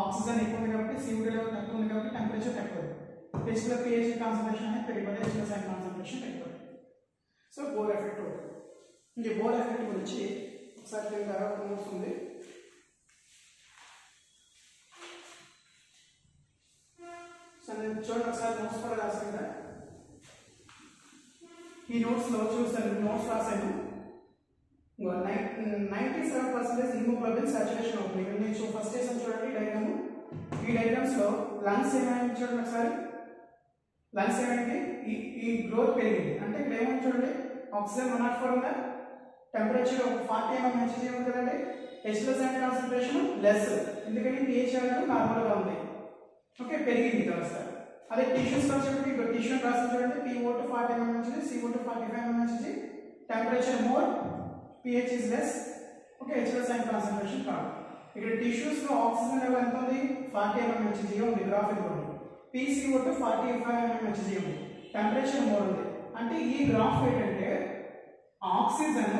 ఆక్సిజన్ ఎక్కువ ఉంది కాబట్టి CO2 లెవెల్ తక్కువ ఉంది కాబట్టి టెంపరేచర్ తక్కువ. HCl pH కాన్సంట్రేషన్ అనేది పెరిగిపోతే HCl కాన్సంట్రేషన్ తగ్గిపోతుంది. So bore effect. ఇంక బోర్ ఎఫెక్ట్ గురించి ఒకసారి నోట్స్ ఉంది. సో నేను చూడండి ఒకసారి నోట్స్ కూడా రాశాను కదా, ఈ నోట్స్లో చూస్తాను, నోట్స్ రాశాను. 97% హిమోగ్లోబిన్ సాచురేషన్ అవుతుంది. నేను ఫస్ట్ చేసాను చూడండి డయాగ్రామ్. ఈ డయాగ్రామ్స్లో లంగ్స్ ఏమైంది చూడండి ఒకసారి. లంగ్స్ ఏమైంది, ఈ గ్రోత్ పెరిగింది. అంటే ఇక్కడ ఏమైంది చూడండి, ఆక్సిజన్ 104 ఉందా, టెంపరేచర్ 40 mmHg ఉంది కదండి, HCl కాన్సంట్రేషన్ లెస్, ఎందుకంటే pH అనేది నార్మల్గా ఉంది. ఓకే, పెరిగింది కాస్త. అదే టిష్యూస్ వచ్చేటప్పుడు ఇక్కడ టిష్యూ రాసిన చూడండి, PO2 40 mmHg, CO2 45 mmHg, temperature more, pH is less. Okay, HCl concentration కాదు. ఇక్కడ టిష్యూస్ లో ఆక్సిజన్ లెవెల్ ఎంత ఉంది, 40 mmHg ఉంది, గ్రాఫ్ ఇదిగోండి. PCO2 45 mmHg ఉంది, టెంపరేచర్ మోడ్ ఉంది. అంటే ఈ గ్రాఫ్ ఏంటంటే ఆక్సిజన్,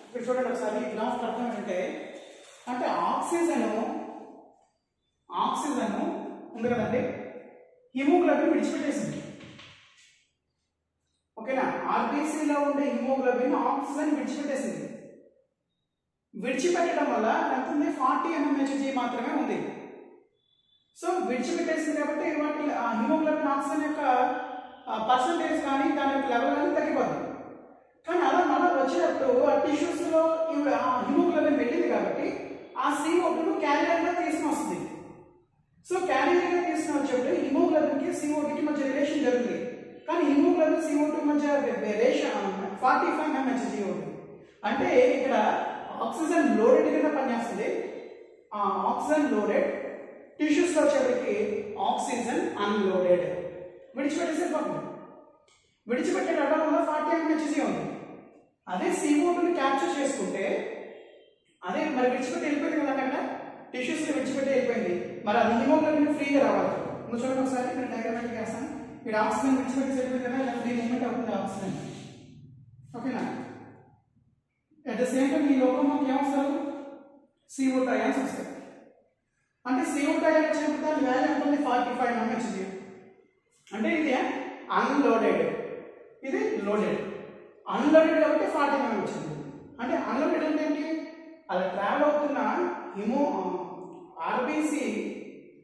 ఇక్కడ చూడండి ఒకసారి ఈ గ్రాఫ్ అర్థం ఏంటంటే, అంటే ఆక్సిజన్ ఉంది కదండి, హిమోగ్లోబిన్ విడిచిపెట్టేసింది. ఓకేనా, ఆర్బీసీలో ఉండే హిమోగ్లోబిన్ ఆక్సిజన్ విడిచిపెట్టేసింది. విడిచిపెట్టడం వల్ల ఎంత ఉంది, 40 mmHg మాత్రమే ఉంది. సో విడిచిపెట్టేసింది కాబట్టి వాటి హిమోగ్లోబిన్ ఆక్సిజన్ యొక్క పర్సంటేజ్ కానీ దాని యొక్క లెవెల్ కానీ తగ్గిపోతుంది. కానీ అలా మళ్ళీ వచ్చేటప్పుడు ఆ టిష్యూస్లో హిమోగ్లోబిన్ వెళ్ళింది కాబట్టి ఆ CO2ను క్యారియర్గా తీసుకుని వస్తుంది. సో క్యారియర్గా తీసుకుని వచ్చేటప్పుడు హిమోగ్లోబిన్కి CO2కి మధ్య రిలేషన్ జరుగుతుంది. కానీ హిమోగ్లోబిన్ CO2 మధ్య రేషన్ 45 mmHg ఉంది. అంటే ఇక్కడ ఆక్సిజన్ లోడెడ్ కింద పనిచేస్తుంది. ఆ ఆక్సిజన్ లోడెడ్, టిష్యూస్లో వచ్చేటప్పటికి ఆక్సిజన్ అన్లోడెడ్. విడిచిపెట్టేసే పడుతుంది. విడిచిపెట్టడం వల్ల 40 mmHg ఉంది. అదే CO2ని క్యాప్చర్ చేసుకుంటే, అదే మరి విడిచిపెట్టి వెళ్ళిపోయింది కదా, అక్కడ టిష్యూస్ని విడిచిపెట్టి వెళ్ళిపోయింది. మరి అది హిమోగ్లోబిన్ ఫ్రీగా రావాలి. నువ్వు చూడండి ఒకసారి, నేను డయాగ్రామాటిక్ వేస్తాను. ఇక్కడ ఆక్సిజన్ విడిచిపెట్టి వెళ్ళిపోయింది కదా, ఇలా ఫ్రీ మూమెంట్ అవుతుంది ఆక్సిజన్. ఓకేనా, అట్ ద సేమ్ టైం ఈ లోపల ఏమొస్తారు, CO2 అయాన్స్ వస్తాయి. అంటే CO2 అయాన్ వచ్చినప్పుడు దాని వాల్యూ ఉంటుంది 45 mmHg. అంటే ఇది అన్లోడెడ్, ఇది లోడెడ్. అన్లోడెడ్ కాబట్టి 40 mmHg. అంటే అన్లోడెడ్ అంటే ఏంటి, అలా ట్రావెల్ అవుతున్న ఆర్బీసీ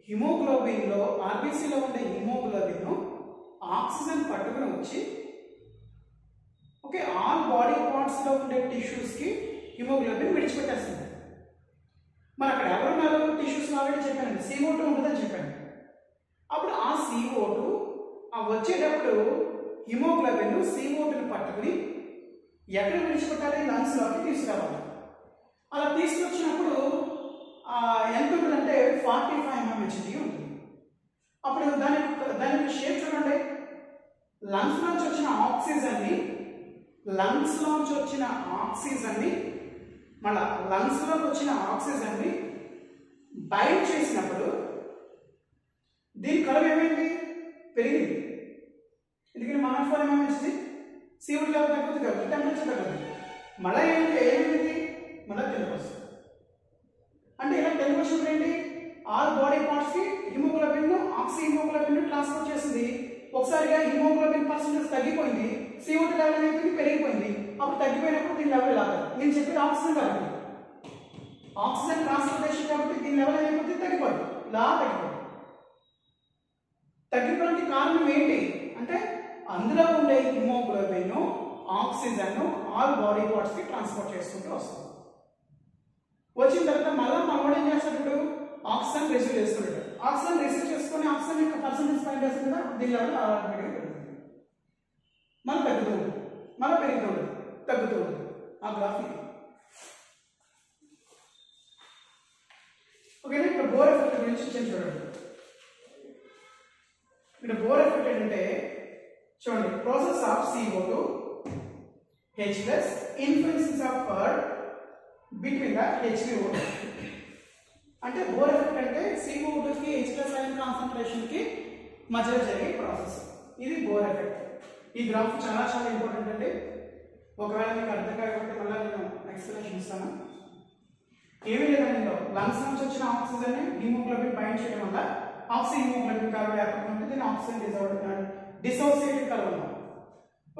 హిమోగ్లోబిన్లో, ఆర్బీసీలో ఉండే హిమోగ్లోబిన్ ఆక్సిజన్ పట్టుకుని వచ్చి ఓకే ఆల్ బాడీ పార్ట్స్లో ఉండే టిష్యూస్కి హిమోగ్లోబిన్ విడిచిపెట్టేస్తుంది. మరి అక్కడ ఎవరున్నారు, టిష్యూస్ ఆల్రెడీ చెప్పాను, CO2 ఉంటుందని చెప్పాను. అప్పుడు ఆ CO2 వచ్చేటప్పుడు హిమోగ్లోబిన్ CO2ని పట్టుకుని ఎక్కడ విడిచిపెట్టాలి, లంగ్స్లోకి తీసుకురావాలి. అలా తీసుకొచ్చినప్పుడు ఎంత ఉంటుందంటే 45 mmHg ఉంటుంది. అప్పుడు దాని షేప్ చూడండి, లంగ్స్ నుంచి వచ్చిన ఆక్సిజన్ని మళ్ళా లంగ్స్లోకి వచ్చిన ఆక్సిజన్ని బైండ్ చేసినప్పుడు దీని కలర్ ఏమైంది, పెరిగింది. ఎందుకంటే -4 mmHg, CO2 లెవెల్ తగ్గుతుంది కాబట్టి టెంపరేచర్ తగ్గుతుంది. మళ్ళీ ఏమైంది, మళ్ళీ తెలుగు వస్తుంది. అంటే ఇలా తెలుగు వచ్చినప్పుడు ఏంటి, ఆల్ బాడీ పార్ట్స్కి హిమోగ్లోబిన్ ఆక్సి హిమోగ్లోబిన్ ట్రాన్స్ఫర్ చేసింది. ఒకసారిగా హిమోగ్లోబిన్ పర్సెంటేజ్ తగ్గిపోయింది, CO2 లెవెల్ అయిపోయింది, పెరిగిపోయింది. అప్పుడు తగ్గిపోయినప్పుడు దీని లెవెల్ ఇలా నేను చెప్పేది ఆక్సిజన్ కాబట్టి, ఆక్సిజన్ ట్రాన్స్పోర్టేషన్ కాబట్టి దీని లెవెల్ అయిపోతుంది, తగ్గిపోయింది, ఇలా తగ్గిపోయింది. తగ్గిపోవడానికి కారణం ఏంటి అంటే అందులో ఉండే హిమోగ్లోబిన్ ఆక్సిజన్ ఆల్ బాడీ పార్ట్స్కి ట్రాన్స్పోర్ట్ చేసుకుంటూ వస్తుంది. వచ్చిన తర్వాత మళ్ళీ మనం ఏం చేస్తాడు, ఇప్పుడు ఆక్సిజన్ రిసీవ్ చేసుకుంటాడు. ఆక్సిజన్ రిసీవ్ చేసుకుని ఆక్సిజన్ యొక్క పర్సెంటేజ్ ఫైండ్ చేస్తుంది కదా, దీని లెవెల్ ఆటోమేటిక్గా పెరుగుతుంది. మళ్ళీ తగ్గుతూ ఉంటుంది, మళ్ళీ పెరుగుతూ ఉంటుంది, తగ్గుతూ ఉంటుంది. ఆ గ్రాఫ్ ఇది. ఓకేనా, ఇక్కడ బోర్ ఎఫెక్ట్ గురించి చూడండి. ఇక్కడ బోర్ ఎఫెక్ట్ ఏంటంటే చూడండి, process of CO2 H+ influence of earth between the HVO. అంటే బోర్ ఎఫెక్ట్ అంటే CO2కి H+ అయాన్ కాన్సంట్రేషన్కి మధ్యలో జరిగే ప్రాసెస్, ఇది బోర్ ఎఫెక్ట్. ఈ గ్రాఫ్ చాలా చాలా ఇంపార్టెంట్ అండి. ఒకవేళ మీకు అర్థం కాకపోతే మళ్ళీ నేను ఎక్స్ప్లెనేషన్ ఇస్తాను. ఏమీ లేదండి, ఇందులో లంగ్స్ నుంచి వచ్చిన ఆక్సిజన్ హిమోగ్లోబిన్ బైండ్ చేయడం వల్ల ఆక్సి హిమోగ్లోబిన్ కలవ ఏర్పడుతుంది. దీన్ని ఆక్సిజన్ డిసోసియేటెడ్ కలవ.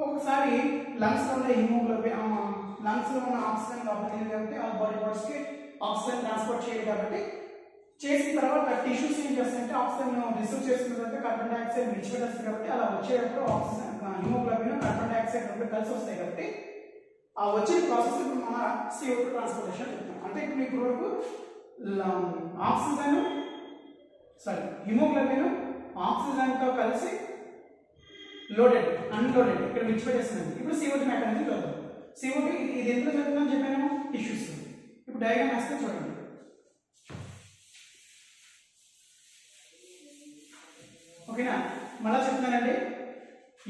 ఒకసారి లంగ్స్ లో ఉన్న హిమోగ్లోబిన్, లంగ్స్ లో ఉన్న ఆక్సిజన్ లోపలికి కాబట్టి ఆ బాడీ పార్ట్స్ కి ఆక్సిజన్ ట్రాన్స్పోర్ట్ చేయాలి. కాబట్టి చేసిన తర్వాత టిష్యూస్ ఏం చేస్తాయంటే ఆక్సిజన్ రిసీవ్ చేసుకున్న తర్వాత కార్బన్ డైఆక్సైడ్ విడిచిపెట్టేస్తుంది. కాబట్టి అలా వచ్చేటప్పుడు ఆక్సిజన్ హిమోగ్లోబిన్ కార్బన్ డైఆక్సైడ్ రెండు కలిసి వస్తాయి. కాబట్టి ఆ వచ్చే ప్రాసెస్ మన CO2 ట్రాన్స్పోర్టేషన్ చెప్తాం. అంటే ఇప్పుడు మీకు వరకు ఆక్సిజన్ హిమోగ్లోబిన్ ఆక్సిజన్తో కలిసి లోడెడ్ అన్లోడెడ్ ఇక్కడ విడిచిపెట్టేస్తుంది. ఇప్పుడు CO2 మెకానిజం చూద్దాం. CO2 ఇది ఎందులో జరుగుతుందని చెప్పాను, టిష్యూస్. ఇప్పుడు డయాగ్రామ్ వేస్తే చూడండి. ఓకేనా, మళ్ళా చెప్తున్నానండి.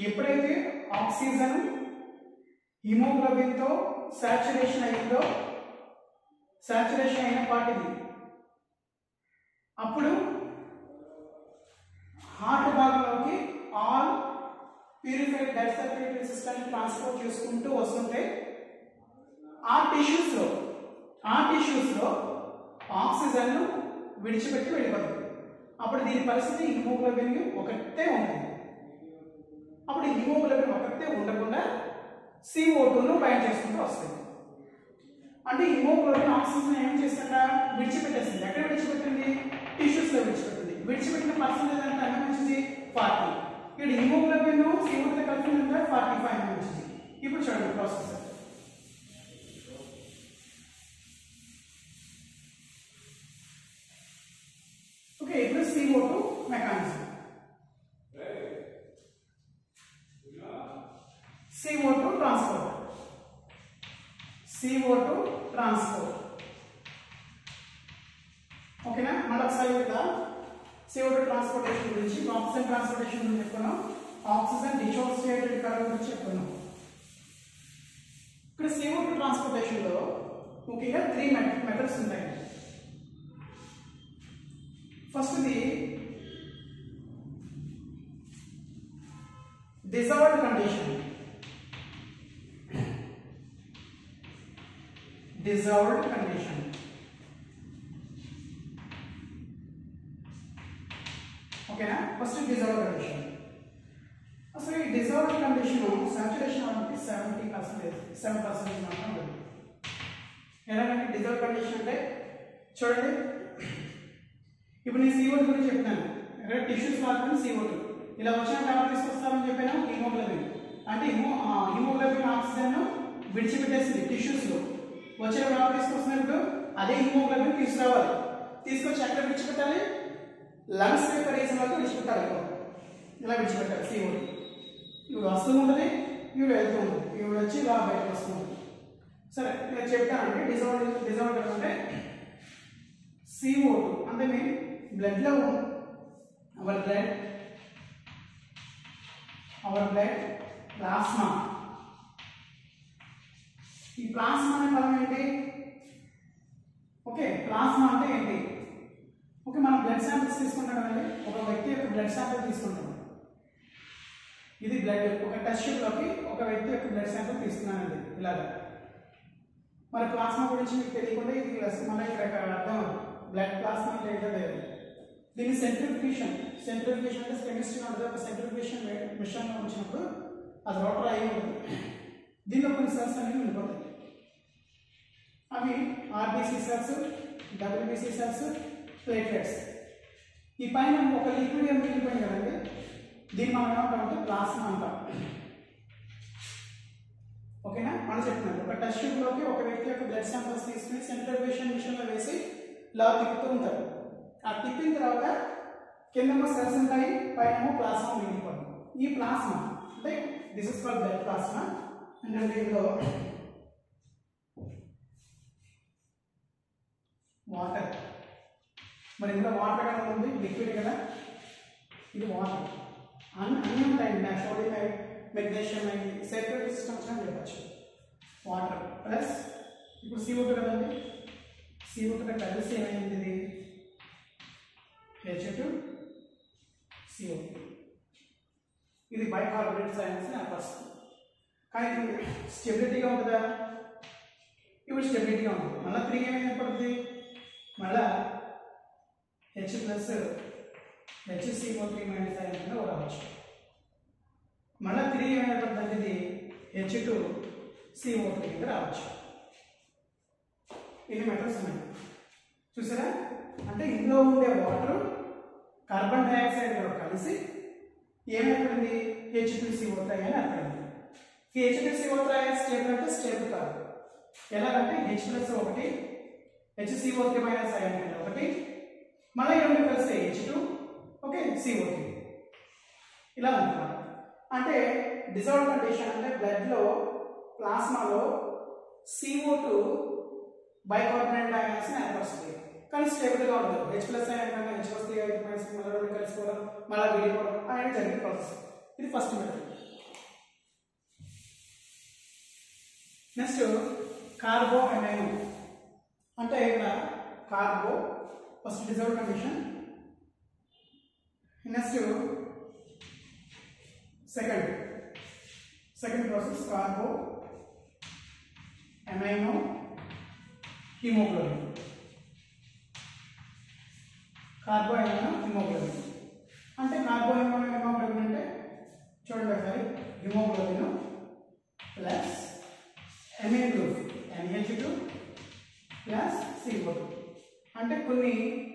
ఎప్పుడైతే ఆక్సిజన్ హిమోగ్లోబిన్తో సాచురేషన్ అయిందో, సాచురేషన్ అయిన పార్ట్ ఇది, అప్పుడు హార్ట్ భాగంలోకి all purified circulatory system transport చేసుకుంటూ వస్తుంటే ఆ టిష్యూస్ లో ఆక్సిజన్ విడిచిపెట్టి వెళ్ళిపోతుంది. అప్పుడు దీని పరిస్థితి హిమోగ్లోబిన్ ఒకటే ఉంటుంది. అప్పుడు హిమోగ్లోబిన్ ఒకటే ఉండకుండా CO2ను బైండ్ చేసుకుంటూ వస్తుంది. అంటే హిమోగ్లోబిన్ ఆక్సిజన్ ఏం చేస్తుందా విడిచిపెట్టేస్తుంది. ఎక్కడ విడిచిపెట్టింది? టిష్యూస్ లో విడిచిపెట్టింది. విడిచిపెట్టిన పర్సెంటేజ్ అంటే ఎంత వచ్చింది? 40. ఇక్కడ హిమోగ్లోబిన్ CO2 కలిపి ఎంత? 45 వచ్చింది. ఇప్పుడు చూడండి ప్రాసెస్. ఓకే, ఇప్పుడు CO2 మెకానిజం. CO2 transport. ఓకేనా? మళ్ళీ ఒకసారి కదా CO2 ట్రాన్స్పోర్టేషన్ గురించి, ఆక్సిజన్ ట్రాన్స్పోర్టేషన్ గురించి చెప్పుకున్నాం, ఆక్సిజన్ డిసోసియేటెడ్ కరెంట్ గురించి చెప్పుకున్నాం. ఇక్కడ CO2 ట్రాన్స్పోర్టేషన్ లో ముఖ్యంగా 3 మెథడ్స్ ఉంటాయి. First the dissolved condition. ఓకేనా? First dissolved condition. అసలు ఈ డిజాల్వ్డ్ కండిషన్ సాచురేషన్ అనేది 7% మాత్రం ఉంది. ఎలాగంటే డిజాల్వ్డ్ కండిషన్ అంటే చూడండి, ఇప్పుడు నేను CO2 గురించి చెప్తున్నాను. ఇక్కడ టిష్యూస్ మాత్రం CO2 ఇలా వచ్చిన ఎవరు తీసుకొస్తామని చెప్పాను? హిమోగ్లోబిన్. అంటే హిమోగ్లోబిన్ ఆక్సిజన్ విడిచిపెట్టేసింది టిష్యూస్ లో. వచ్చిన ఎవరు తీసుకొస్తున్నప్పుడు అదే హిమోగ్లోబిన్ తీసుకురావాలి. తీసుకొచ్చి ఎక్కడ విడిచిపెట్టాలి? లంగ్స్ యొక్క రీజన్ వరకు విడిచిపెట్టాలి. ఇలా విడిచిపెట్టాలి CO2. ఇప్పుడు వస్తూ ఉంటుంది, ఇప్పుడు వెళ్తూ ఉంటుంది, ఇప్పుడు వచ్చి ఇలా బయటకు వస్తూ ఉంటుంది. సరే, నేను చెప్తానంటే డిజాల్వ్డ్ అంటే CO2 అంటే మీ బ్లడ్ లో అవర్ బ్లడ్ ప్లాస్మా. ఈ ప్లాస్మా అనే పదం ఏంటి? ఓకే, ప్లాస్మా అంటే ఏంటి? ఓకే, మనం బ్లడ్ శాంపిల్స్ తీసుకుంటాం కదండి. ఒక వ్యక్తి యొక్క బ్లడ్ శాంపిల్ తీసుకుంటాం. ఇది బ్లడ్ ఒక టెస్ట్ ట్యూబ్ లోకి ఒక వ్యక్తి యొక్క బ్లడ్ శాంపిల్ తీసుకున్నానండి ఇలాగా. మరి ప్లాస్మా గురించి మీకు తెలియకుండా ఇది మళ్ళీ ఇక్కడ అర్థం బ్లడ్ ప్లాస్మా అంటే ఏంటో లేదు. దీన్ని సెంట్రిఫ్యూషన్ అంటే కెమిస్ట్రీ ఉంటుంది. ఒక సెంట్రిఫ్యూషన్ మిషన్లో ఉంచినప్పుడు అది రోటర్ అయ్యి ఉంటుంది. దీనిలో కొన్ని సెల్స్ అనేవి ఉండిపోతాయి. అవి RBC cells, WBC cells, platelets. ఈ పైన ఒక లిక్విడ్ ఏం మిగిలిపోయింది కదండి, దీన్ని మనం ఏమంటామంటే ప్లాస్మా అంటాం. ఓకేనా? మనం చెప్తున్నాం ఒక టెస్ట్ ట్యూబ్ లోకి ఒక వ్యక్తి యొక్క బ్లడ్ శాంపిల్స్ తీసుకుని సెంట్రిఫ్యూషన్ మిషన్ లో వేసి ఇలా తిప్పుతూ ఉంటారు. ఆ తిప్పిన తర్వాత కింద సెల్స్ ఉంటాయి, పైన ప్లాస్మా మిగిలిపోతుంది. ఈ ప్లాస్మా అంటే this is called blood plasma. అంటే దీంట్లో వాటర్, మరి ఇందులో వాటర్ కదా ఉంది, లిక్విడ్ కదా, ఇది వాటర్. అన్నీ ఉంటాయి, సోడియం అయి, మెగ్నీషియం అయి, సర్క్యులేటరీ సిస్టమ్స్ అని చెప్పచ్చు. వాటర్ ప్లస్ ఇప్పుడు CO2 కదండి, CO2 కలిసి ఏమైంది? ఇది H2CO. ఇది బైకార్బోనేట్ సైన్స్ అని అనిపిస్తుంది. కానీ ఇప్పుడు స్టెబిలిటీగా ఉంటుందా? ఇప్పుడు స్టెబిలిటీగా ఉంటుంది. మళ్ళీ 3 ఏమైనప్పటికీ మళ్ళా H ప్లస్ HCO3 మైనస్ అయ్యిందని రావచ్చు. మళ్ళీ 3 ఏమైనప్పటికీ ఇది H2CO3 కింద రావచ్చు. ఇన్ని మెథడ్స్ ఉన్నాయి చూసారా? అంటే ఇందులో ఉండే వాటర్ కార్బన్ డైఆక్సైడ్ కలిసి ఏమైపోయింది? H2CO3 అని ఏర్పడింది. ఈ H2CO3 స్టేబుల్ అంటే స్టేబుల్ కాదు. ఎలాగంటే H plus 1 HCO3 minus ion 1 మళ్ళీ రెండు కలిస్తే H2 ఓకే CO3 ఇలా ఉంటుంది. అంటే డిజాల్వ్డ్ కండిషన్ అంటే బ్లడ్ లో ప్లాస్మాలో CO2 బైకార్బోనేట్ అయాన్స్ ఏర్పరుస్తుంది. కానీ స్టేబుల్ గా ఉండదు. H ప్లస్ అయాన్ కానీ H3 మైనస్ మళ్ళీ రెండు కలిసిపోవడం మళ్ళీ విడిపోవడం అనేది జరిగే ప్రాసెస్. ఇది first method. Next carbo amino అంటే ఇక్కడ carbo first dissolved condition. Next second second process carbo amino haemoglobin. Carbo amino haemoglobin అంటే కార్బో అమైనో హిమోగ్లోబిన్ అంటే చూడండి ఒకసారి, haemoglobin plus amine group NH2 plus CO2 అంటే కొన్ని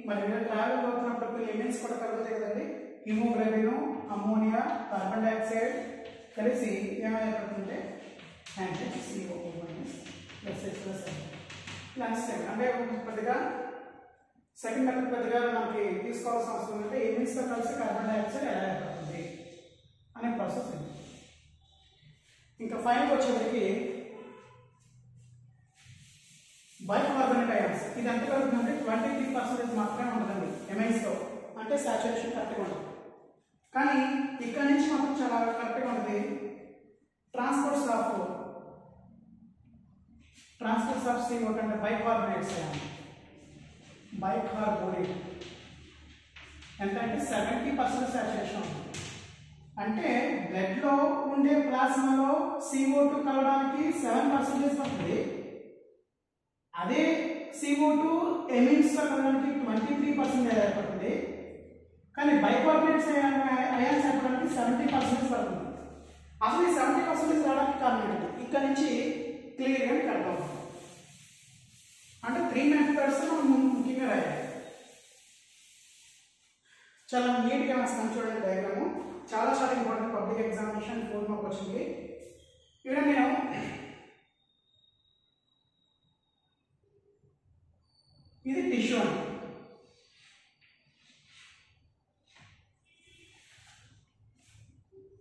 మరి ట్రావెల్ అవుతున్నప్పుడు కొన్ని ఎలిమెంట్స్ కూడా కలుగుతాయి కదండి. హిమోగ్లోబిన్, అమోనియా, కార్బన్ డైఆక్సైడ్ కలిసి ఏమైపోతుంటే NH2CO ప్లస్ ప్లస్ అంటే పెద్దగా సెకండ్ మెథడ్ పెద్దగా మనకి తీసుకోవాల్సిన అవసరం అంటే ఎలిమెంట్స్తో కలిసి కార్బన్ డైఆక్సైడ్ ఎలా ఏర్పడుతుంది అనే ప్రాసెస్ ఉంది. ఇంకా ఫైనల్ వచ్చేసరికి బైకార్బోనేట్ అయాన్స్. ఇది ఎంత కలుగుతుందంటే 23% మాత్రమే ఉంటుందండి ఎమైన్స్తో, అంటే సాచురేషన్ కరెక్ట్గా ఉంటుంది. కానీ ఇక్కడ నుంచి మాత్రం చాలా కరెక్ట్గా ఉంటుంది. ట్రాన్స్పోర్ట్స్ ఆఫ్ CO2 అంటే బైకార్బోనేట్స్ అయాన్. బైకార్బోనేట్ ఎంత అంటే 70% సాచురేషన్ ఉంటుంది. అంటే బ్లడ్లో ఉండే ప్లాస్మాలో CO2 కలవడానికి 7% ఉంటుంది. అదే CO2 ఎమిట్స్లో కలవడానికి 23% ఏర్పడుతుంది. కానీ బైకార్బోనేట్స్ అయాన్స్ ఏర్పడడానికి 70% పడుతుంది. అసలు ఈ 70% రావడానికి కారణం ఏంటి? ఇక్కడ నుంచి క్లియర్గా అర్థం అవుతుంది. అంటే 3 మెథడ్స్ మనం ముఖ్యంగా రాయాలి. చాలా నీట్గా వస్తాను చూడండి డయాగ్రాము. చాలా చాలా ఇంపార్టెంట్ పబ్లిక్ ఎగ్జామినేషన్ 4 మార్క్ వచ్చింది. ఇక్కడ నేను ఇది టిష్యూ అండి.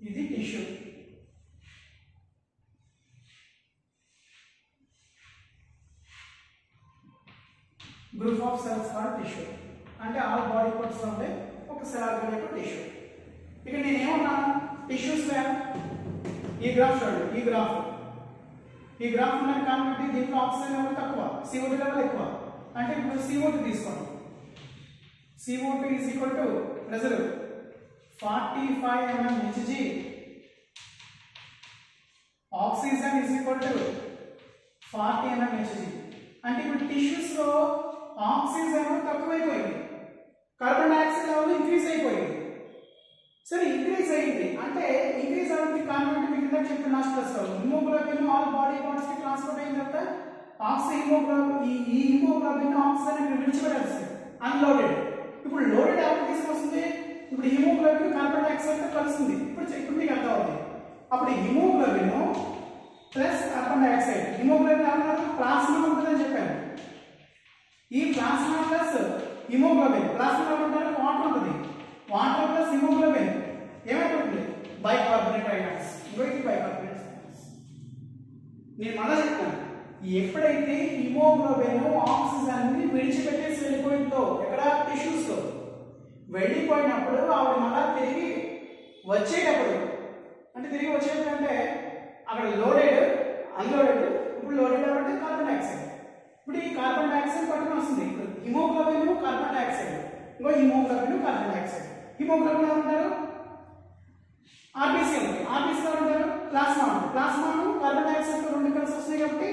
ఇది tissue. Group of cells called tissue. అంటే ఆల్ బాడీ పార్ట్స్ లో ఉండే ఒక సెల్ ఆర్గానిక్ టిష్యూ. ఇక నేను ఏమన్నాను టిష్యూస్ ఈ గ్రాఫ్ చూడండి. ఈ గ్రాఫ్ ఉన్న కాబట్టి దీంట్లో ఆక్సిజన్ లెవెల్ తక్కువ, CO2 లెవెల్ ఎక్కువ. అంటే ఇప్పుడు CO2 తీసుకోండి. CO2 is equal to pressure 45 mm Hg. Oxygen is equal to 40 mm Hg. అంటే ఇప్పుడు టిష్యూస్ లో ఆక్సిజన్ తక్కువైపోయింది, కార్బన్ డైఆక్సైడ్ లెవెల్ ఇంక్రీజ్ అయిపోయింది. సరే ఇంక్రీజ్ అయింది అంటే ఇంక్రీజ్ అవడానికి కారణం అంటే మీకు ఇందాక చెప్పిన లాస్ట్ క్లాస్లో హిమోగ్లోబిన్ ఆల్ బాడీ పార్ట్స్ కి ట్రాన్స్పోర్ట్ అయిన తర్వాత ఈ హిమోగ్లోబిన్ ఆక్సిజన్ విడిచిపెట్టేస్తుంది అన్లోడెడ్. ఇప్పుడు లోడెడ్ ఎవరికి తీసుకొస్తుంది? ఇప్పుడు హిమోగ్లోబిన్ కార్బన్ డైఆక్సైడ్ తో కలుస్తుంది. ఇప్పుడు మీకు అర్థం అవుతుంది. అప్పుడు haemoglobin plus carbon dioxide, haemoglobin ఏమన్నారు ప్లాస్మా ఉంటుందని చెప్పాను. ఈ ప్లాస్మా ప్లస్ హిమోగ్లోబిన్, ప్లాస్మా ఏమంటారు వాటర్ ఉంటుంది, వాటర్ ప్లస్ హిమోగ్లోబిన్ ఏమైపోతుంది బైకార్బోనేట్ అయాన్స్. ఇది బైకార్బోనేట్ అయాన్స్. నేను మళ్ళీ చెప్తాను, ఎప్పుడైతే హిమోగ్లోబిన్ ఆక్సిజన్ ని విడిచిపెట్టేసి వెళ్ళిపోయిందో ఎక్కడ టిష్యూస్ లో వెళ్ళిపోయినప్పుడు ఆవిడ మళ్ళా తిరిగి వచ్చేటప్పుడు అంటే తిరిగి వచ్చేటప్పుడు అంటే అక్కడ లోడెడ్ అన్లోడెడ్. ఇప్పుడు లోడెడ్ అంటే కార్బన్ డైఆక్సైడ్. ఇప్పుడు ఈ కార్బన్ డైఆక్సైడ్ పట్టుకుని వస్తుంది. ఇప్పుడు హిమోగ్లోబిన్ కార్బన్ డైఆక్సైడ్, ఇంకో హిమోగ్లోబిన్ కార్బన్ డైఆక్సైడ్. హిమోగ్లోబిన్ ఏమంటారు ఆర్బీసీ ఉంది, ఆర్బీసీ ఏమంటారు ప్లాస్మా ఉంది. ప్లాస్మాను కార్బన్ డైఆక్సైడ్ తో రెండు కలిసి వస్తున్నాయి కాబట్టి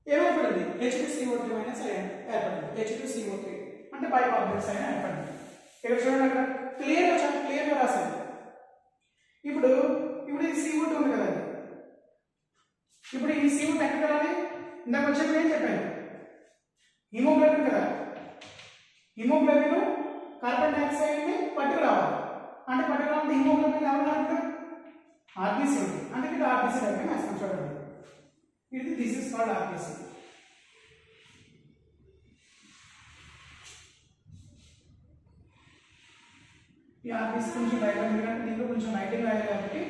ఏమైపడింది H2CO3 ఏర్పడింది. H2CO3 అంటే బైకార్బోనేట్స్ అయినా ఏర్పడింది. ఇక్కడ చూడండి అక్కడ క్లియర్గా చాలా క్లియర్గా రాశాను. ఇప్పుడు ఇది CO2 ఉంది కదండి. ఇప్పుడు ఈ CO2 ఎక్కడ వెళ్ళాలి? ఇందాక వచ్చేప్పుడు ఏం చెప్పాను హిమోగ్లోబిన్ కదా, హిమోగ్లోబిన్ కార్బన్ డైఆక్సైడ్ ని పట్టుకురావాలి. అంటే పట్టుకురావాలంటే హిమోగ్లోబిన్ ఎవరు ఆర్బీసీ ఉంది. అంటే ఇక్కడ ఆర్బీసీ దగ్గర వేస్తాం చూడండి. ఇది దిస్ ఇస్ కాల్డ్ ఆర్బీసీ. ఈ ఆర్బీసీ కొంచెం డయాగ్రామ్ ఎందుకంటే దీంట్లో కొంచెం రైటింగ్ రాయాలి కాబట్టి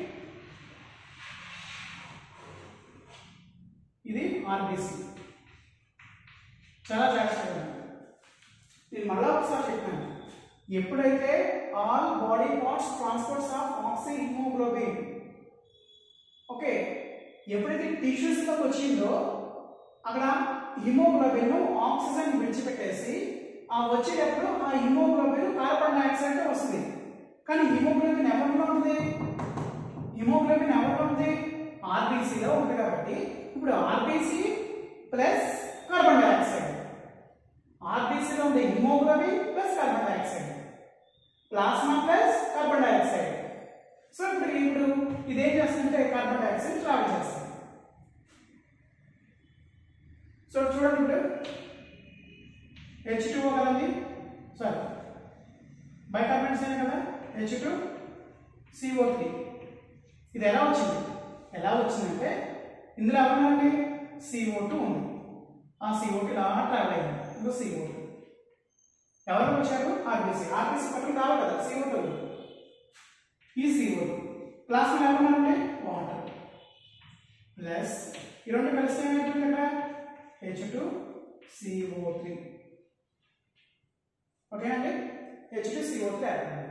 ఇది ఆర్బీసీ. చాలా జాగ్రత్తగా నేను మళ్ళా ఒకసారి చెప్పాను, ఎప్పుడైతే all body parts transports of oxy haemoglobin okay ఎప్పుడైతే టిష్యూస్ లోకి వచ్చిందో అక్కడ హిమోగ్లోబిన్ ఆక్సిజన్ విడిచిపెట్టేసి ఆ వచ్చేటప్పుడు ఆ హిమోగ్లోబిన్ కార్బన్ డైఆక్సైడ్ వస్తుంది. కానీ హిమోగ్లోబిన్ ఎవరిలో ఉంది? హిమోగ్లోబిన్ ఎవరిలో ఉంది? ఆర్బీసీలో ఉంది కాబట్టి ఇప్పుడు ఆర్బీసీ ప్లస్ కార్బన్ డైఆక్సైడ్, ఆర్బీసీలో ఉండే haemoglobin plus carbon dioxide, plasma plus carbon dioxide. So ఇప్పుడు ఇదేం చేస్తుంటే కార్బన్ డైఆక్సైడ్ ట్రావెల్ చేస్తుంది. సో చూడండి ఇప్పుడు H2O కదండి, సారీ బైకార్బోనేట్స్ అయినా కదా H2CO3. ఇది ఎలా వచ్చిందంటే ఇందులో ఎవరుందండి CO2 ఉంది, ఆ CO2 ఇలా ట్రావెల్ అయింది. ఇంకో CO2 ఎవరు వచ్చారు ఆర్బీసీ పక్కన రావాలి కదా CO2, ఈ CO2 ప్లాస్మా ఏమన్నారంటే వాటర్ ప్లస్ ఈ రెండు కలిస్తే ఏమైతుంది ఇక్కడ H2CO3. ఓకే అండి, H2CO3 అయిపోయింది.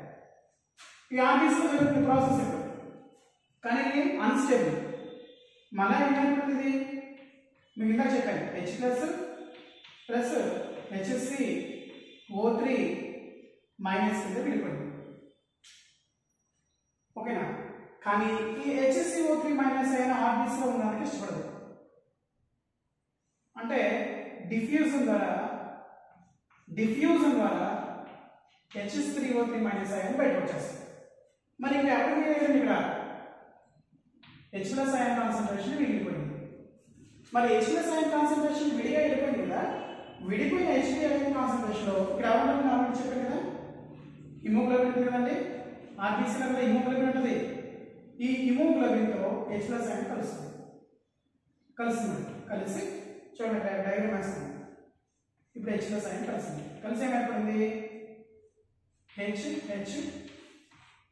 ఈ ఆర్బీసీలో జరుగుతున్న ప్రాసెస్ ఇప్పుడు, కానీ ఇది అన్స్టేబుల్. మళ్ళీ ఏంటంటే ఇది మీకు ఇందాక చెప్పాను H ప్లస్ HCO3 మైనస్ కింద విడిపోయింది. ఓకేనా, కానీ ఈ HCO3 మైనస్ అయిన ఆర్బీసీలో ఉండడానికి ఇష్టపడదు. అంటే డిఫ్యూజన్ ద్వారా H3O3 మైనస్ అయాన్ బయటకు వచ్చేస్తుంది. మరి ఇంకా ఎక్కడ మిగిలింది, ఇక్కడ H ప్లస్ అయాన్ కాన్సన్ట్రేషన్ విడిపోయింది. మరి H ప్లస్ అయాన్ కాన్సన్ట్రేషన్ విడిగా వెళ్ళిపోయింది కదా, విడిపోయిన H అయాన్ కాన్సన్ట్రేషన్లో ఇక్కడ ఏమంటుంది నాకు చెప్పాను కదా, హిమోగ్లోబిన్ ఉంటుంది కదండి, ఆర్బీసీలో కూడా హిమోగ్లోబిన్ ఉంటుంది. ఈ హిమోగ్లోబిన్తో H ప్లస్ అయాన్ కలిసి చూడండి డయాగ్రామ్ వేస్తాను. ఇప్పుడు H ప్లస్ అయాన్ కలిసి ఏమైపోయింది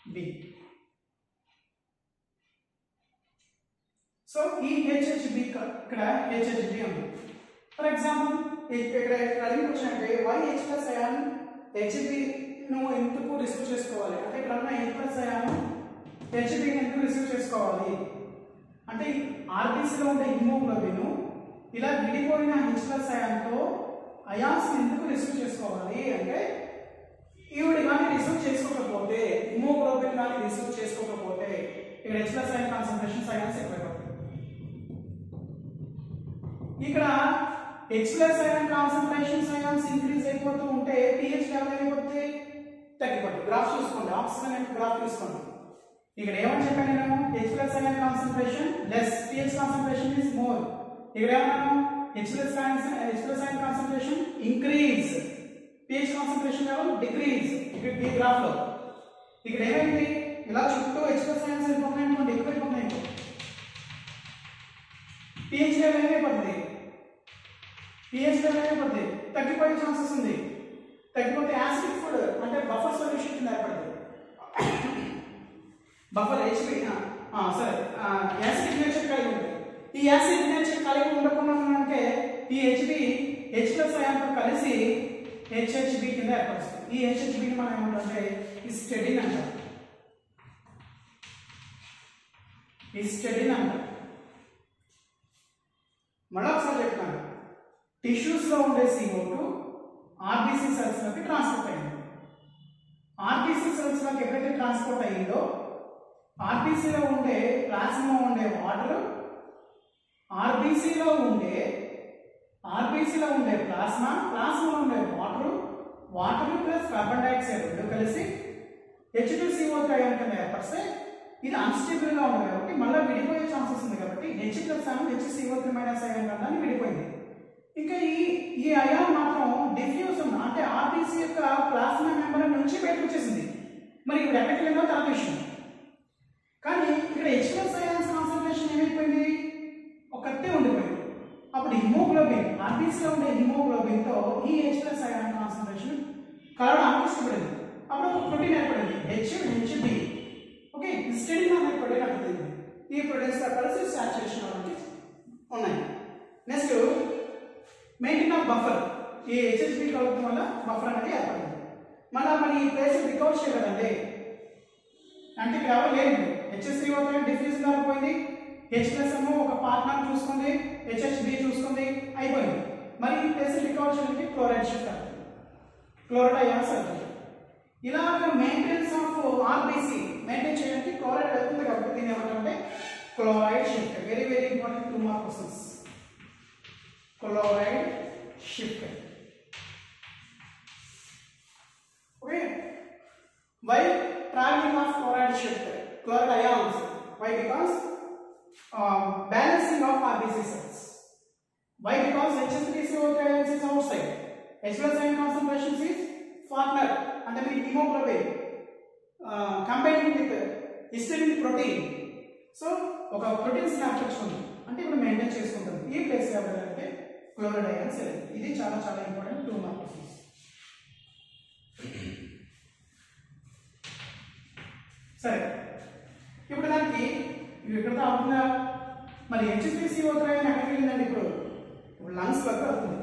HB. సో ఈ HHB ఇక్కడ HHB ఉంది. ఫర్ ఎగ్జాంపుల్ ఇక్కడ అడిగి వచ్చినట్టే why H plus ion HB ను ఎందుకు రిసీవ్ చేసుకోవాలి అంటే ఇక్కడ ఉన్న H ప్లస్ అయాన్ HB ని ఎందుకు రిసీవ్ చేసుకోవాలి అంటే ఆర్బీసీలో ఉండే హిమోగ్లోబిన్ ఇలా విడిపోయిన H ప్లస్ అయాన్తో అయాన్స్ ఎందుకు రిసీవ్ చేసుకోవాలి అంటే ఈవిడ కానీ రిసీవ్ చేసుకోకపోతే, హిమోగ్లోబిన్ కానీ రిసీవ్ చేసుకోకపోతే ఇక్కడ H plus ion concentration ions ఎక్కువైపోతాయి. ఇక్కడ H plus ion concentration ions increase అయిపోతూ ఉంటే pH లెవెల్ అయిపోతే తగ్గిపోతుంది. గ్రాఫ్ చూసుకోండి, ఆక్సిజన్ యొక్క గ్రాఫ్ తీసుకోండి. ఇక్కడ ఏమని చెప్పాను నేను, H plus ion concentration less, pH concentration is more. ఇక్కడ ఏమన్నాను, H plus ion concentration increase, pH concentration level decrease. ఇక్కడ ఈ గ్రాఫ్ లో ఇక్కడ ఏమైంది, ఇలా చుట్టూ H ప్లస్ అయాన్స్ అయిపోతున్నాయి అనుకోండి, ఎక్కువైపోతున్నాయి. pH లెవెల్ ఏమైపోతుంది, తగ్గిపోయే ఛాన్సెస్ ఉంది. తగ్గిపోతే యాసిడిక్ ఫుడ్ అంటే బఫర్ సొల్యూషన్ కింద ఏర్పడుతుంది. బఫర్ HB సరే యాసిడిక్ నేచర్ కలిగి ఉంటుంది. ఈ యాసిడ్ నేచర్ కలిగి ఉండకుండా అంటే ఈ HB H ప్లస్ అయాన్తో కలిసి HHB కింద ఏర్పడుతుంది. ఈ HHB ని మనం ఏమంటే హిస్టడిన్ అంటాం. మళ్ళీ ఒకసారి చెప్తాను, టిష్యూస్ లో ఉండే CO2 ఆర్బీసీ సెల్స్ లోకి ట్రాన్స్పోర్ట్ అయింది. ఆర్బీసీ సెల్స్ లోకి ఎప్పుడైతే ట్రాన్స్పోర్ట్ అయ్యిందో ఆర్బీసీలో ఉండే ప్లాస్మా ఉండే వాటర్, ఆర్బీసీలో ఉండే ప్లాస్మాలో ఉండే వాటర్ ప్లస్ కార్బన్ డైఆక్సైడ్ రెండు కలిసి H2CO3 అయాన్ కింద ఏర్పడితే ఇది అన్స్టేబుల్ గా ఉంది కాబట్టి మళ్ళీ విడిపోయే ఛాన్సెస్ ఉంది కాబట్టి H plus ion HCO3 minus ion కన్నా విడిపోయింది. ఇంకా ఈ అయాన్ మాత్రం డిఫ్యూజన్ అంటే ఆర్బీసీ యొక్క ప్లాస్మా మెంబ్రేన్ నుంచి బయటకు వచ్చేసింది. మరి ఇప్పుడు ఎక్కడికి వెళ్ళిందో తర్వాత విషయం. కానీ ఇక్కడ H ప్లస్ అయాన్స్ కాన్సంట్రేషన్ ఏమైపోయింది, ఒకటే ఉండిపోయింది. అప్పుడు హిమోగ్లోబిన్ ఆర్బీసీలో ఉండే హిమోగ్లోబిన్ తో ఈ H ప్లస్ అయాన్ కాన్సంట్రేషన్ కలవడానికి ఇష్టపడింది. అప్పుడు ఒక ప్రోటీన్ ఏర్పడింది HB. ఓకే, హిస్టడిన్ అనే ప్రోటీన్ ఏర్పడింది. ఈ ప్రోటీన్స్ కలిసి సాచురేషన్ అనేది ఉన్నాయి. నెక్స్ట్ మెయింటైన్ ఆఫ్ బఫర్, ఈ HHB కలవడం వల్ల బఫర్ అనేది ఏర్పడింది. మళ్ళీ మరి ఈ ప్లేస్ రికవర్ చేయగలండి అంటే ఇక్కడ ఎవరు లేదు, HCO3 డిఫ్యూజన్ ద్వారా పోయింది, H ప్లస్ ఏమో ఒక పార్ట్నర్ చూసుకుంది, HHB చూసుకుంది, అయిపోయింది. మరి ఈ ప్లేస్ రికవర్ చేయడానికి క్లోరైడ్ షిఫ్ట్ అవుతుంది, క్లోరైడ్ అయాన్స్ అవుతుంది. ఇలాగ మెయింటెనెన్స్ ఆఫ్ ఆర్బీసీ మెయింటైన్ చేయడానికి క్లోరైడ్ అవుతుంది కాబట్టి దీని ఏమంటే chloride shifter, very very important 2 mark questions. Chloride shifter. Okay, why traveling of chloride shifter, chloride ions? Why? Because balancing of RBC cells. Why? Because H3CO3 ions is outside, H plus ion concentration is partner and the hemoglobin combining with histidine protein. So ఒక protein snap తెచ్చుకుంది అంటే ఇప్పుడు maintain చేసుకుంటుంది ఈ place కాబట్టి chloride ions. ఇది చాలా చాలా ఇంపార్టెంట్ 2 మార్క్స్. సరే, ఇప్పుడు దానికి ఇక్కడ అవుతుందా మరి H3CO3 అయాన్ ఎక్కడికి వెళ్ళిందండి? ఇప్పుడు లంగ్స్ వరకు అవుతుంది.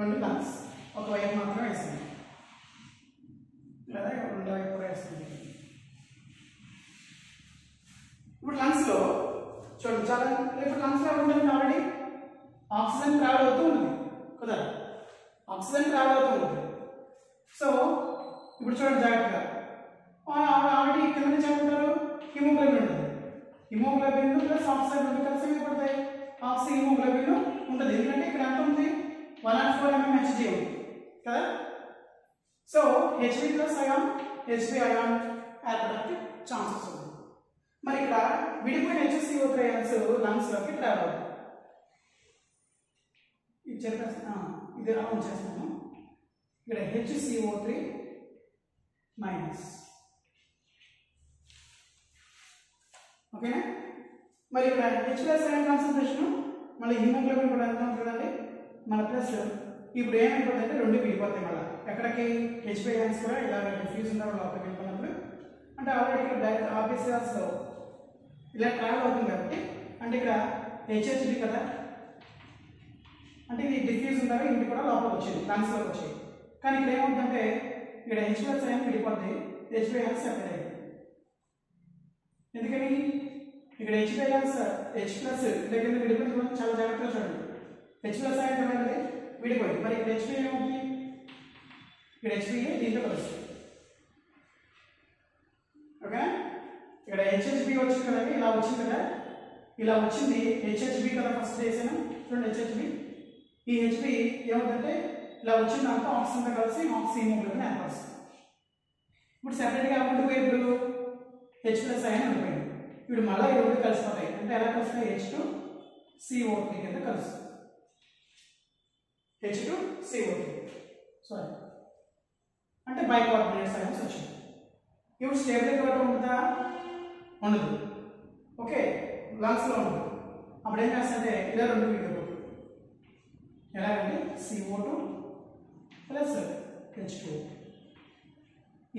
రెండు లంగ్స్ ఒక వైపు మాత్రం వేస్తుంది లేదా రెండో వైపు కూడా వేస్తుంది. ఇప్పుడు లంగ్స్ లో చూడండి చాలా, ఇప్పుడు లంగ్స్ లో ఉంటుంది ఆల్రెడీ ఆక్సిజన్ ట్రావెల్ అవుతూ ఉంది కదా, ఆక్సిజన్ ట్రావెల్ అవుతూ ఉంటుంది. సో ఇప్పుడు చూడండి జాగ్రత్తగా, ఆల్రెడీ కింద నుంచి ఏమంటారు హిమోగ్లోబిన్ ఉంటుంది. హిమోగ్లోబిన్ ప్లస్ ఆక్సిజన్ రెండు కలిసి మీద పడతాయి, ఆక్సి హిమోగ్లోబిన్ ఉంటుంది. ఎందుకంటే ఇక్కడ ఎంత ఉంది 104 mm Hg ఉంది కదా. So Hb plus ion Hb ion ఏర్పడడానికి ఛాన్సెస్ ఉంది. మరి ఇక్కడ విడిపోయిన HCO3 అయాన్స్ లంగ్స్ లోకి ట్రావెల్ అవుతాయి. ఇది చెప్పేస్తా, ఇది రౌండ్ చేస్తాను. ఇక్కడ HCO3 మైనస్, ఓకేనా. మరి ఇక్కడ H ప్లస్ అయాన్ కాన్సంట్రేషన్ మళ్ళీ హిమోగ్లోబిన్ కూడా ఎంత ఉంటుందండి మన ప్లస్. ఇప్పుడు ఏమైపోతుందంటే రెండు విడిపోతాయి మళ్ళీ ఎక్కడికి హెచ్బి అయాన్స్ కూడా ఇలా డిఫ్యూజ్ ఉన్న లోపలికి వెళ్ళిపోయినప్పుడు అంటే ఆల్రెడీ ఇక్కడ డైరెక్ట్ ఆర్బీసీ సెల్స్ లో ఇలా ట్రావెల్ అవుతుంది కాబట్టి అంటే ఇక్కడ హెచ్హెచ్బి కదా అంటే ఇది డిఫ్యూజ్ ఉంటారు ఇది కూడా లోపలికి వచ్చింది లంగ్స్ లోకి వచ్చాయి. కానీ ఇక్కడ ఏమవుతుందంటే ఇక్కడ హెచ్ ప్లస్ అయాన్ విడిపోద్ది, హెచ్బి అయాన్స్ సెపరేట్ అయ్యింది. ఎందుకని ఇక్కడ హెచ్బి అయాన్స్ హెచ్ ప్లస్ దగ్గర విడిపోతుంది, చాలా జాగ్రత్తగా చూడండి. హెచ్ ప్లస్ అయాన్ ఏమైంది విడిపోయింది. మరి ఇక్కడ హెచ్బి ఏమవుతుంది, ఇక్కడ హెచ్బి దీంట్లో కలుస్తుంది. ఓకే, ఇక్కడ హెచ్హెచ్బి వచ్చింది కదండి, ఇలా వచ్చింది కదా, ఇలా వచ్చింది హెచ్హెచ్బి కదా ఫస్ట్ చేసాను చూడండి. హెచ్హెచ్బి ఈ హెచ్బి ఏమవుతుందంటే ఇలా వచ్చిన దాంతో ఆక్సిజన్తో కలిసి ఆక్సి హిమోగ్లోబిన్ ఏర్పడుతుంది. ఇప్పుడు సెపరేట్గా ఉండిపోయి ఇప్పుడు హెచ్ ప్లస్ అయాన్ ఉండిపోయింది. ఇప్పుడు మళ్ళీ ఈ రెండు కలిసిపోతాయి అంటే ఎలా కలుస్తాయి H2CO3 కింద కలుస్తుంది. H2CO3 సారీ అంటే బైకార్బోనేట్స్ అయాన్స్ వచ్చింది. ఇప్పుడు స్టేబుల్ కూడా ఉంటుందా ఉండదు, ఓకే లంగ్స్ లో ఉండదు. అప్పుడు ఏం చేస్తుంటే ఇలా రెండు విడిపోతుంది. ఎలాగంటే CO2 ప్లస్ H2.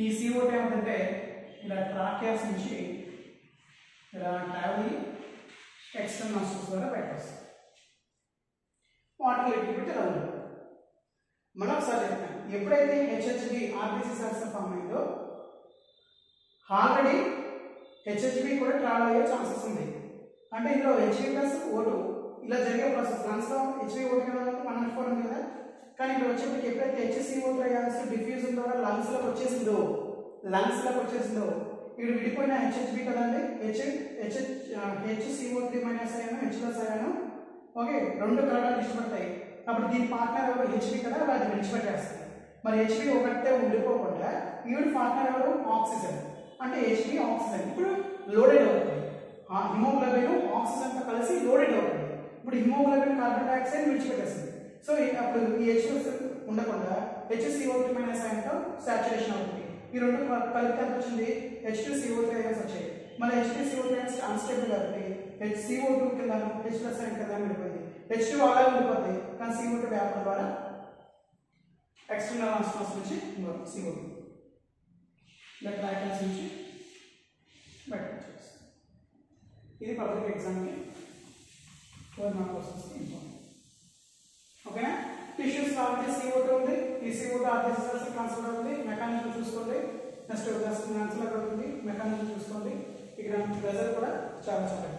ఈ CO2 ఏమిటంటే ఇలా ట్రాకియాస్ నుంచి ఇలా ట్రావెల్ ఎక్స్టర్నల్ నాస్ట్రిల్స్ ద్వారా బయటకు వస్తుంది. వాటర్ లిక్విడ్ ఇలా ఉంటుంది. మళ్ళీ ఒకసారి చెప్తాను, ఎప్పుడైతే హెచ్హెచ్బి ఆర్బీసీ సెల్స్ ఫామ్ అయిందో ఆల్రెడీ హెచ్హెచ్బి కూడా ట్రావెల్ అయ్యే ఛాన్సెస్ ఉంది. అంటే ఇందులో హెచ్బి ప్లస్ O2 ఇలా జరిగే ప్రాసెస్. లంగ్స్ లో HbO2 కదా 104 ఉంది కదా, కానీ ఇక్కడ వచ్చేప్పటికి ఎప్పుడైతే HCO3 అయాన్స్ డిఫ్యూజన్ ద్వారా లంగ్స్ లోకి వచ్చేసిందో ఇక్కడ విడిపోయిన హెచ్హెచ్బి కదండి, HCO3 minus ion H plus ion okay రెండు కలవడానికి ఇష్టపడతాయి. అప్పుడు దీని పార్ట్నర్ ఎవరు హెచ్బి కదా, అది విడిచిపెట్టేస్తుంది. మరి హెచ్బి ఒకటే ఉండిపోకుండా ఈవిడ పార్ట్నర్ ఎవరు ఆక్సిజన్ అంటే హెచ్బి ఆక్సిజన్ ఇప్పుడు లోడెడ్ అవుతుంది. హిమోగ్లోబిన్ ఆక్సిజన్తో కలిసి లోడెడ్ అవుతుంది. ఇప్పుడు హిమోగ్లోబిన్ కార్బన్ డైఆక్సైడ్ విడిచిపెట్టేస్తుంది. సో అప్పుడు ఈ H ఉండకుండా HCO3 మైనస్ అయాన్తో సాచురేషన్ అవుతుంది. ఈ రెండు కలిపితే ఎంత వచ్చింది H2CO3 అయాన్స్ వచ్చాయి. మళ్ళీ H2CO3 అయాన్స్ అన్స్టేబుల్ కాబట్టి CO2 కింద H ప్లస్ అయాన్ కింద విడిపోయింది. H2 అలాగే ఉండిపోతుంది కానీ CO2 వ్యాపం ద్వారా ఎక్స్టర్నల్ నాస్ట్రిల్స్ నుంచి CO2 ఇలా ట్రాకియాస్ నుంచి బయటకు వచ్చేస్తుంది. ఇది పబ్లిక్ ఎగ్జామ్కి 4 మార్క్స్ వస్తుంది ఇంపార్టెంట్. ఓకేనా, టిష్యూస్ కాబట్టి CO2 ఉంది, ఈ CO2 ఆర్బీసీ సెల్స్ ట్రాన్స్ఫర్ అవుతుంది. మెకానిజం చూసుకోండి, next class financial accounting mechanism చూసుకోండి. ఎకనామిక్ ప్రెజర్ కూడా చాలా చాలా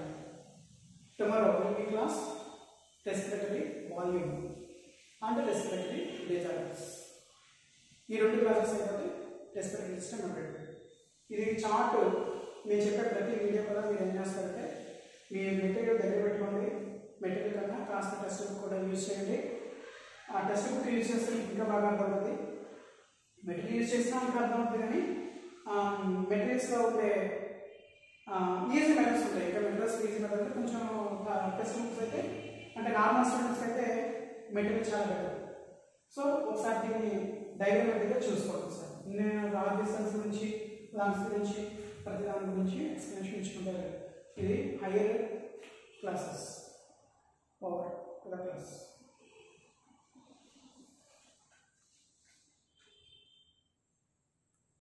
టుమారో ఈ class respiratory volume and respiratory disorders. ఈ 2 క్లాసెస్ అయిపోతే రెస్పిరేటరీ సిస్టమ్ ఉంటుంది. ఇది చార్ట్ నేను చెప్పే ప్రతి వీడియో కూడా మీరు ఏం చేస్తారంటే మీ మెటీరియల్ దగ్గర పెట్టుకోండి. మెటీరియల్ కన్నా కాస్త టెక్స్ట్ బుక్ కూడా యూజ్ చేయండి. ఆ టెక్స్ట్ బుక్ యూజ్ చేస్తే మీకు ఇంకా బాగా అర్థమవుతుంది. మెటీరియల్ యూజ్ చేసినా మీకు అర్థమవుతుంది, కానీ మెటీరియల్స్లో ఉండే ఈజీ మెథడ్స్ ఉంటాయి. ఇంకా మెటీరియల్స్ ఈజీ మెథడ్ అంటే కొంచెం టెక్స్ట్ బుక్స్ అయితే అంటే నార్మల్ స్టూడెంట్స్కి అయితే మెటీరియల్ చాలా బెటర్. సో ఒకసారి దీన్ని డైగ్రామేటిక్గా చూసుకోండి సార్. నేను రాడ్ డిస్టెన్స్ గురించి లంగ్స్ గురించి ప్రతి దాని గురించి ఎక్స్ప్లెనేషన్ ఇచ్చుకుంటారు. ఇది హైయర్ క్లాసెస్ ఓవర్ క్లాస్.